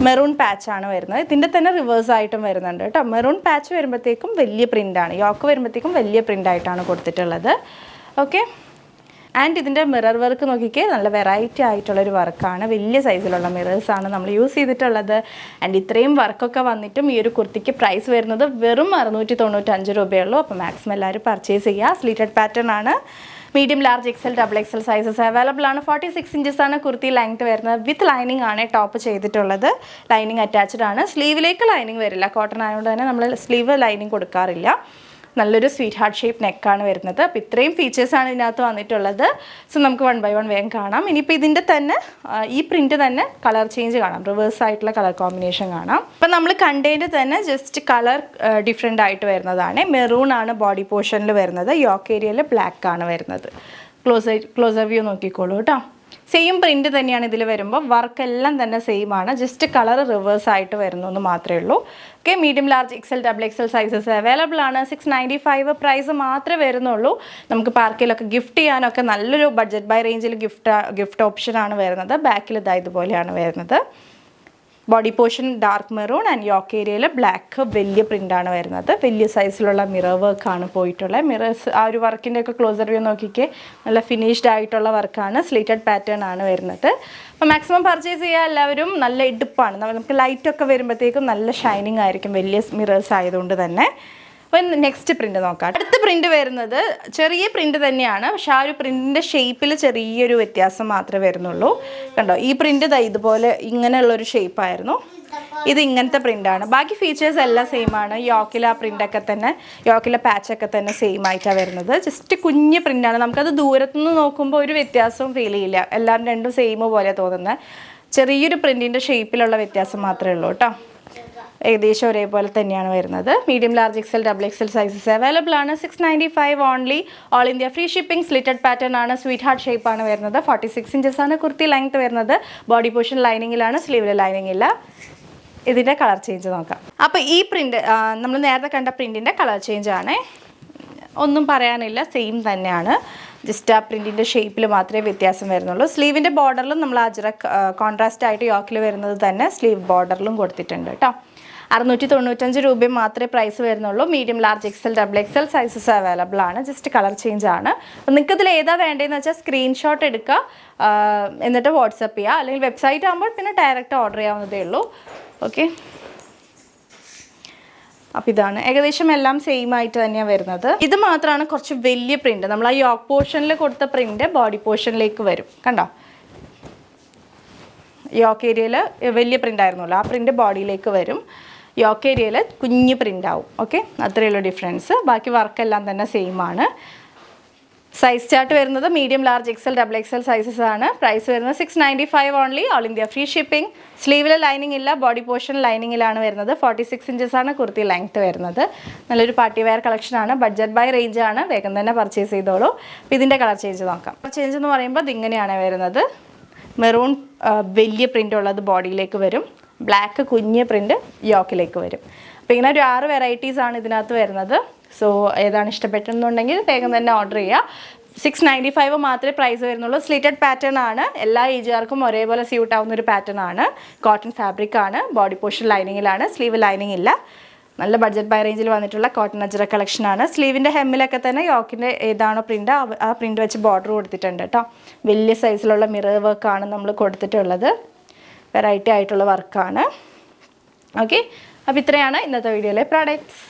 മെറൂൺ പാച്ചാണ് വരുന്നത്. ഇതിൻ്റെ തന്നെ റിവേഴ്സ് ആയിട്ടും വരുന്നുണ്ട് കേട്ടോ. മെറൂൺ പാച്ച് വരുമ്പോഴത്തേക്കും വലിയ പ്രിൻ്റാണ്, യോക്ക് വരുമ്പോഴത്തേക്കും വലിയ പ്രിൻ്റായിട്ടാണ് കൊടുത്തിട്ടുള്ളത്. ഓക്കെ, ആൻഡ് ഇതിൻ്റെ മിറർ വർക്ക് നോക്കിക്കേ, നല്ല വെറൈറ്റി ആയിട്ടുള്ളൊരു വർക്കാണ്. വലിയ സൈസിലുള്ള മിറേഴ്സാണ് നമ്മൾ യൂസ് ചെയ്തിട്ടുള്ളത്. ആൻഡ് ഇത്രയും വർക്കൊക്കെ വന്നിട്ടും ഈ ഒരു കുർത്തിക്ക് പ്രൈസ് വരുന്നത് വെറും 695 രൂപയുള്ളൂ. അപ്പോൾ മാക്സിമം എല്ലാവരും പർച്ചേസ് ചെയ്യുക. സ്ലീറ്റഡ് പാറ്റേൺ ആണ്. Medium, large, XL, double XL sizes available ആണ്. 46 ഇഞ്ചസ് ആണ് കുർത്തി ലെങ്ത് വരുന്നത്. വിത്ത് ലൈനിങ് ആണ് ടോപ്പ് ചെയ്തിട്ടുള്ളത്. ലൈനിങ് അറ്റാച്ച്ഡ് ആണ്. സ്ലീവിലേക്ക് ലൈനിങ് വരില്ല. കോട്ടൺ ആയതുകൊണ്ട് തന്നെ നമ്മൾ സ്ലീവ് ലൈനിങ് കൊടുക്കാറില്ല. നല്ലൊരു സ്വീറ്റ് ഹാർട്ട് ഷേപ്പ് നെക്കാണ് വരുന്നത്. അപ്പോൾ ഇത്രയും ഫീച്ചേഴ്സാണ് ഇതിനകത്ത് വന്നിട്ടുള്ളത്. സോ നമുക്ക് 1 by 1 വേഗം കാണാം. ഇനിയിപ്പോൾ ഇതിൻ്റെ തന്നെ ഈ പ്രിൻറ്റ് തന്നെ കളർ ചേഞ്ച് കാണാം, റിവേഴ്സ് ആയിട്ടുള്ള കളർ കോമ്പിനേഷൻ കാണാം. അപ്പോൾ നമ്മൾ കണ്ടതിൻ്റെ തന്നെ ജസ്റ്റ് കളർ ഡിഫറെൻ്റ് ആയിട്ട് വരുന്നതാണ്. മെറൂൺ ആണ് ബോഡി പോർഷനിൽ വരുന്നത്, യോക്ക് ഏരിയയിൽ ബ്ലാക്ക് ആണ് വരുന്നത്. ക്ലോസർ വ്യൂ നോക്കിക്കോളൂ കേട്ടോ. സെയിം പ്രിൻറ്റ് തന്നെയാണ് ഇതിൽ വരുമ്പോൾ, വർക്കെല്ലാം തന്നെ സെയിം ആണ്, ജസ്റ്റ് കളർ റിവേഴ്സ് ആയിട്ട് വരുന്നു എന്ന് മാത്രമേ ഉള്ളൂ. Okay, medium large XL XXL sizes available ആണ്. 695 പ്രൈസ് മാത്രമേ വരുന്നുള്ളൂ. നമുക്ക് പാർക്കിലൊക്കെ ഗിഫ്റ്റ് ചെയ്യാനൊക്കെ നല്ലൊരു ബഡ്ജറ്റ് ബൈ റേഞ്ചിൽ ഗിഫ്റ്റ് ഓപ്ഷനാണ് വരുന്നത്. ബാക്കിൽ ഇതുപോലെയാണ് വരുന്നത്. Body portion dark maroon and yoke ഏരിയയിൽ ബ്ലാക്ക് വലിയ പ്രിൻ്റാണ് വരുന്നത്. വലിയ സൈസിലുള്ള മിറർ വർക്കാണ് പോയിട്ടുള്ളത്. മിറേഴ്സ് ആ ഒരു വർക്കിൻ്റെ ഒക്കെ ക്ലോസർ വ്യൂ നോക്കിക്കേ, നല്ല ഫിനിഷ്ഡ് ആയിട്ടുള്ള വർക്കാണ്, സ്ലീറ്റഡ് പാറ്റേൺ ആണ് വരുന്നത്. അപ്പോൾ മാക്സിമം പർച്ചേസ് ചെയ്യുക എല്ലാവരും. നല്ല ഇടുപ്പാണ്, നമുക്ക് ലൈറ്റൊക്കെ വരുമ്പോഴത്തേക്കും നല്ല ഷൈനിങ് ആയിരിക്കും വലിയ മിറേഴ്സ് ആയതുകൊണ്ട് തന്നെ. അപ്പോൾ നെക്സ്റ്റ് പ്രിൻറ്റ് നോക്കാം. അടുത്ത പ്രിൻറ്റ് വരുന്നത് ചെറിയ പ്രിൻറ്റ് തന്നെയാണ്, പക്ഷെ ആ ഒരു പ്രിൻറ്റിൻ്റെ ഷേപ്പിൽ ചെറിയൊരു വ്യത്യാസം മാത്രമേ വരുന്നുള്ളൂ. കണ്ടോ, ഈ പ്രിൻറ്റ് ഇതുപോലെ ഇങ്ങനെയുള്ളൊരു ഷേപ്പായിരുന്നു, ഇത് ഇങ്ങനത്തെ പ്രിൻ്റാണ്. ബാക്കി ഫീച്ചേഴ്സ് എല്ലാം സെയിം ആണ്. യോക്കിലെ ആ പ്രിൻ്റൊക്കെ തന്നെ, യോക്കിലെ പാച്ചൊക്കെ തന്നെ സെയിം ആയിട്ടാണ് വരുന്നത്. ജസ്റ്റ് കുഞ്ഞ് പ്രിൻ്റാണ്, നമുക്കത് ദൂരത്തുനിന്ന് നോക്കുമ്പോൾ ഒരു വ്യത്യാസവും ഫീൽ ചെയ്യില്ല, എല്ലാം രണ്ടും സെയിം പോലെ തോന്നുന്നത്. ചെറിയൊരു പ്രിൻറ്റിൻ്റെ ഷേപ്പിലുള്ള വ്യത്യാസം മാത്രമേ ഉള്ളൂ കേട്ടോ. ഏകദേശം ഒരേപോലെ തന്നെയാണ് വരുന്നത്. Medium large XL XXL sizes available ആണ്. 695 only. All India free shipping. Slitted pattern ആണ്, സ്വീറ്റ് ഹാർട്ട് ഷേപ്പ് ആണ് വരുന്നത്. 46 ഇഞ്ചസ് ആണ് കുർത്തി ലെങ്ത് വരുന്നത്. ബോഡി പോർഷൻ ലൈനിങ്ങിലാണ്, സ്ലീവിൽ ലൈനിങ് ഇല്ല. ഇതിൻ്റെ കളർ ചേഞ്ച് നോക്കാം. അപ്പോൾ ഈ പ്രിൻറ്റ് നമ്മൾ നേരത്തെ കണ്ട പ്രിൻറ്റിൻ്റെ കളർ ചേഞ്ച് ആണ്, ഒന്നും പറയാനില്ല, സെയിം തന്നെയാണ്. ജസ്റ്റ് ആ പ്രിൻറ്റിൻ്റെ ഷേപ്പിൽ മാത്രമേ വ്യത്യാസം വരുന്നുള്ളൂ. സ്ലീവിൻ്റെ ബോർഡറിലും നമ്മൾ അജ്രക് കോൺട്രാസ്റ്റ് ആയിട്ട് യോക്കിൽ വരുന്നത് തന്നെ സ്ലീവ് ബോർഡറിലും കൊടുത്തിട്ടുണ്ട് കേട്ടോ. 695 രൂപ മാത്രമേ പ്രൈസ് വരുന്നുള്ളൂ. Medium large XL XXL sizes available ആണ്. ജസ്റ്റ് കളർ ചേഞ്ച് ആണ്. അപ്പോൾ നിങ്ങൾക്ക് ഇതിൽ ഏതാ വേണ്ടതെന്ന് വെച്ചാൽ സ്ക്രീൻഷോട്ട് എടുക്കുക, എന്നിട്ട് വാട്സപ്പ് ചെയ്യുക, അല്ലെങ്കിൽ വെബ്സൈറ്റ് ആകുമ്പോൾ പിന്നെ ഡയറക്റ്റ് ഓർഡർ ചെയ്യാവുന്നതേ ഉള്ളൂ. ഓക്കെ, അപ്പോൾ ഇതാണ് ഏകദേശം എല്ലാം സെയിം ആയിട്ട് തന്നെയാണ് വരുന്നത്. ഇത് മാത്രമാണ് കുറച്ച് വലിയ പ്രിൻറ്റ്, നമ്മൾ ആ യോക്ക് പോർഷനിൽ കൊടുത്ത പ്രിൻറ്റ് ബോഡി പോർഷനിലേക്ക് വരും. കണ്ടോ, യോക്ക് ഏരിയയിൽ വലിയ പ്രിൻ്റ് ആയിരുന്നല്ലോ, ആ പ്രിൻറ്റ് ബോഡിയിലേക്ക് വരും. യോക്ക് ഏരിയയിൽ കുഞ്ഞ് പ്രിൻ്റ് ആവും. ഓക്കെ, അത്രയേ ഉള്ളൂ ഡിഫറൻസ്. ബാക്കി വർക്കെല്ലാം തന്നെ സെയിം ആണ്. സൈസ് ചാർട്ട് വരുന്നത് medium large XL XXL sizes ആണ്. പ്രൈസ് വരുന്നത് 695 only. All India free shipping. സ്ലീവിൽ ലൈനിങ് ഇല്ല, ബോഡി പോർഷൻ ലൈനിങ്ങിലാണ് വരുന്നത്. 46 ഇഞ്ചസ് ആണ് കുർത്തി ലെങ്ത് വരുന്നത്. നല്ലൊരു പാർട്ടി വെയർ കളക്ഷൻ ആണ്, ബഡ്ജറ്റ് ബൈ റേഞ്ച് ആണ്. വേഗം തന്നെ പർച്ചേസ് ചെയ്തോളൂ. അപ്പോൾ ഇതിൻ്റെ കളർ ചേഞ്ച് നോക്കാം. കളർ ചേഞ്ച് എന്ന് പറയുമ്പോൾ ഇതിങ്ങനെയാണ് വരുന്നത്. മെറൂൺ വലിയ പ്രിൻ്റ് ഉള്ളത് ബോഡിയിലേക്ക് വരും, ബ്ലാക്ക് കുഞ്ഞ് പ്രിൻറ്റ് യോക്കിലേക്ക് വരും. അപ്പോൾ ഇങ്ങനെ ഒരു 6 വെറൈറ്റീസാണ് ഇതിനകത്ത് വരുന്നത്. സോ ഏതാണ് ഇഷ്ടപ്പെട്ടെന്നുണ്ടെങ്കിൽ വേഗം തന്നെ ഓർഡർ ചെയ്യുക. 695 മാത്രമേ പ്രൈസ് വരുന്നുള്ളൂ. സ്ലിറ്റഡ് പാറ്റേൺ ആണ്, എല്ലാ ഏജുകാർക്കും ഒരേപോലെ സ്യൂട്ട് ആവുന്ന ഒരു പാറ്റേൺ ആണ്. കോട്ടൺ ഫാബ്രിക് ആണ്, ബോഡി പോർഷൻ ലൈനിങ്ങിലാണ്, സ്ലീവ് ലൈനിങ് ഇല്ല. നല്ല ബഡ്ജറ്റ് ബൈ റേഞ്ചിൽ വന്നിട്ടുള്ള കോട്ടൺ അജ്രക് കളക്ഷനാണ്. സ്ലീവിൻ്റെ ഹെമ്മിലൊക്കെ തന്നെ യോക്കിൻ്റെ ഏതാണോ പ്രിൻ്റ് ആ പ്രിൻ്റ് വെച്ച് ബോർഡർ കൊടുത്തിട്ടുണ്ട് കേട്ടോ. വലിയ സൈസിലുള്ള മിറർ വർക്കാണ് നമ്മൾ കൊടുത്തിട്ടുള്ളത്, വെറൈറ്റി ആയിട്ടുള്ള വർക്കാണ്. ഓക്കെ, അപ്പോൾ ഇത്രയാണ് ഇന്നത്തെ വീഡിയോയിലെ പ്രോഡക്റ്റ്സ്.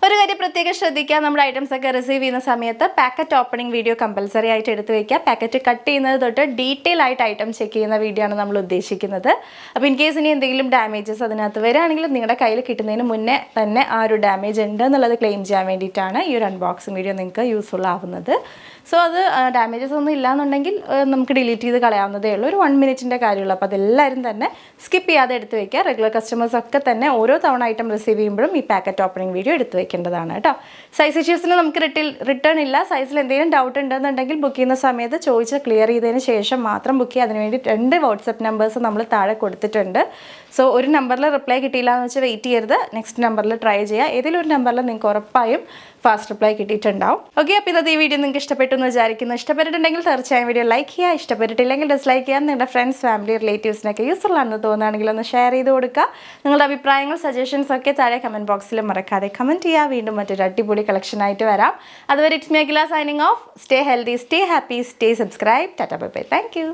ഒരു കാര്യം പ്രത്യേകം ശ്രദ്ധിക്കുക, നമ്മുടെ ഐറ്റംസ് ഒക്കെ റിസീവ് ചെയ്യുന്ന സമയത്ത് പാക്കറ്റ് ഓപ്പണിംഗ് വീഡിയോ കമ്പൽസറി ആയിട്ട് എടുത്ത് വയ്ക്കുക. പാക്കറ്റ് കട്ട് ചെയ്യുന്നത് തൊട്ട് ഡീറ്റെയിൽ ആയിട്ട് ഐറ്റം ചെക്ക് ചെയ്യുന്ന വീഡിയോ ആണ് നമ്മൾ ഉദ്ദേശിക്കുന്നത്. അപ്പോൾ ഇൻ കേസ് ഇനി എന്തെങ്കിലും ഡാമേജസ് അതിനകത്ത് വരികയാണെങ്കിൽ നിങ്ങളുടെ കയ്യിൽ കിട്ടുന്നതിന് മുന്നേ തന്നെ ആ ഒരു ഡാമേജ് ഉണ്ട് എന്നുള്ളത് ക്ലെയിം ചെയ്യാൻ വേണ്ടിയിട്ടാണ് ഈ ഒരു അൺബോക്സിംഗ് വീഡിയോ നിങ്ങൾക്ക് യൂസ്ഫുൾ ആവുന്നത്. സോ അത് ഡാമേജസ് ഒന്നും ഇല്ലാന്നുണ്ടെങ്കിൽ നമുക്ക് ഡിലീറ്റ് ചെയ്ത് കളയാവുന്നതേ ഉള്ളൂ. ഒരു 1 മിനിറ്റിൻ്റെ കാര്യമുള്ളൂ. അപ്പോൾ അതെല്ലാവരും തന്നെ സ്കിപ്പ് ചെയ്യാതെ എടുത്ത് വയ്ക്കുക. റെഗുലർ കസ്റ്റമേഴ്സൊക്കെ തന്നെ ഓരോ തവണ ഐറ്റം റിസീവ് ചെയ്യുമ്പോഴും ഈ പാക്കറ്റ് ഓപ്പണിംഗ് വീഡിയോ എടുത്ത് വയ്ക്കേണ്ടതാണ് കേട്ടോ. സൈസ് ഇഷ്യൂസിന് നമുക്ക് റിട്ടേൺ ഇല്ല. സൈസിൽ എന്തെങ്കിലും ഡൗട്ട് ഉണ്ടെന്നുണ്ടെങ്കിൽ ബുക്ക് ചെയ്യുന്ന സമയത്ത് ചോദിച്ച് ക്ലിയർ ചെയ്തതിന് ശേഷം മാത്രം ബുക്ക് ചെയ്യുക. അതിനുവേണ്ടി 2 വാട്സപ്പ് നമ്പേഴ്സ് നമ്മൾ താഴെ കൊടുത്തിട്ടുണ്ട്. സോ ഒരു നമ്പറിൽ റിപ്ലൈ കിട്ടിയില്ല എന്ന് വെച്ചാൽ വെയിറ്റ് ചെയ്യരുത്, നെക്സ്റ്റ് നമ്പറിൽ ട്രൈ ചെയ്യുക. ഏതെങ്കിലും ഒരു നമ്പറിൽ നിങ്ങൾക്ക് ഉറപ്പായും ഫാസ്റ്റ് റിപ്ലൈ കിട്ടിയിട്ടുണ്ടാവും. ഓക്കെ, അപ്പോൾ ഇന്നത്തെ ഈ വീഡിയോ നിങ്ങൾക്ക് ഇഷ്ടപ്പെട്ടു എന്ന് വിചാരിക്കുന്നു. ഇഷ്ടപ്പെട്ടിട്ടുണ്ടെങ്കിൽ തീർച്ചയായും വീഡിയോ ലൈക്ക് ചെയ്യുക, ഇഷ്ടപ്പെട്ടിട്ടില്ലെങ്കിൽ ഡിസ്ലൈക്ക് ചെയ്യാം. നിങ്ങളുടെ ഫ്രണ്ട്സ്, ഫാമിലി, റിലേറ്റീവ്സിനൊക്കെ യൂസ്ഫുൾ ആണെന്ന് തോന്നുകയാണെങ്കിൽ ഒന്ന് ഷെയർ ചെയ്ത് കൊടുക്കുക. നിങ്ങളുടെ അഭിപ്രായങ്ങൾ, സജഷൻസ് ഒക്കെ താഴെ കമൻറ്റ് ബോക്സിൽ മറക്കാതെ കമൻറ്റ് ചെയ്യുക. വീണ്ടും മറ്റൊരു അടിപൊളി കളക്ഷനായിട്ട് വരാം. അതുവരെ it's me Akhila signing off. Stay healthy, stay happy, stay subscribe. Tata bye bye. Thank you.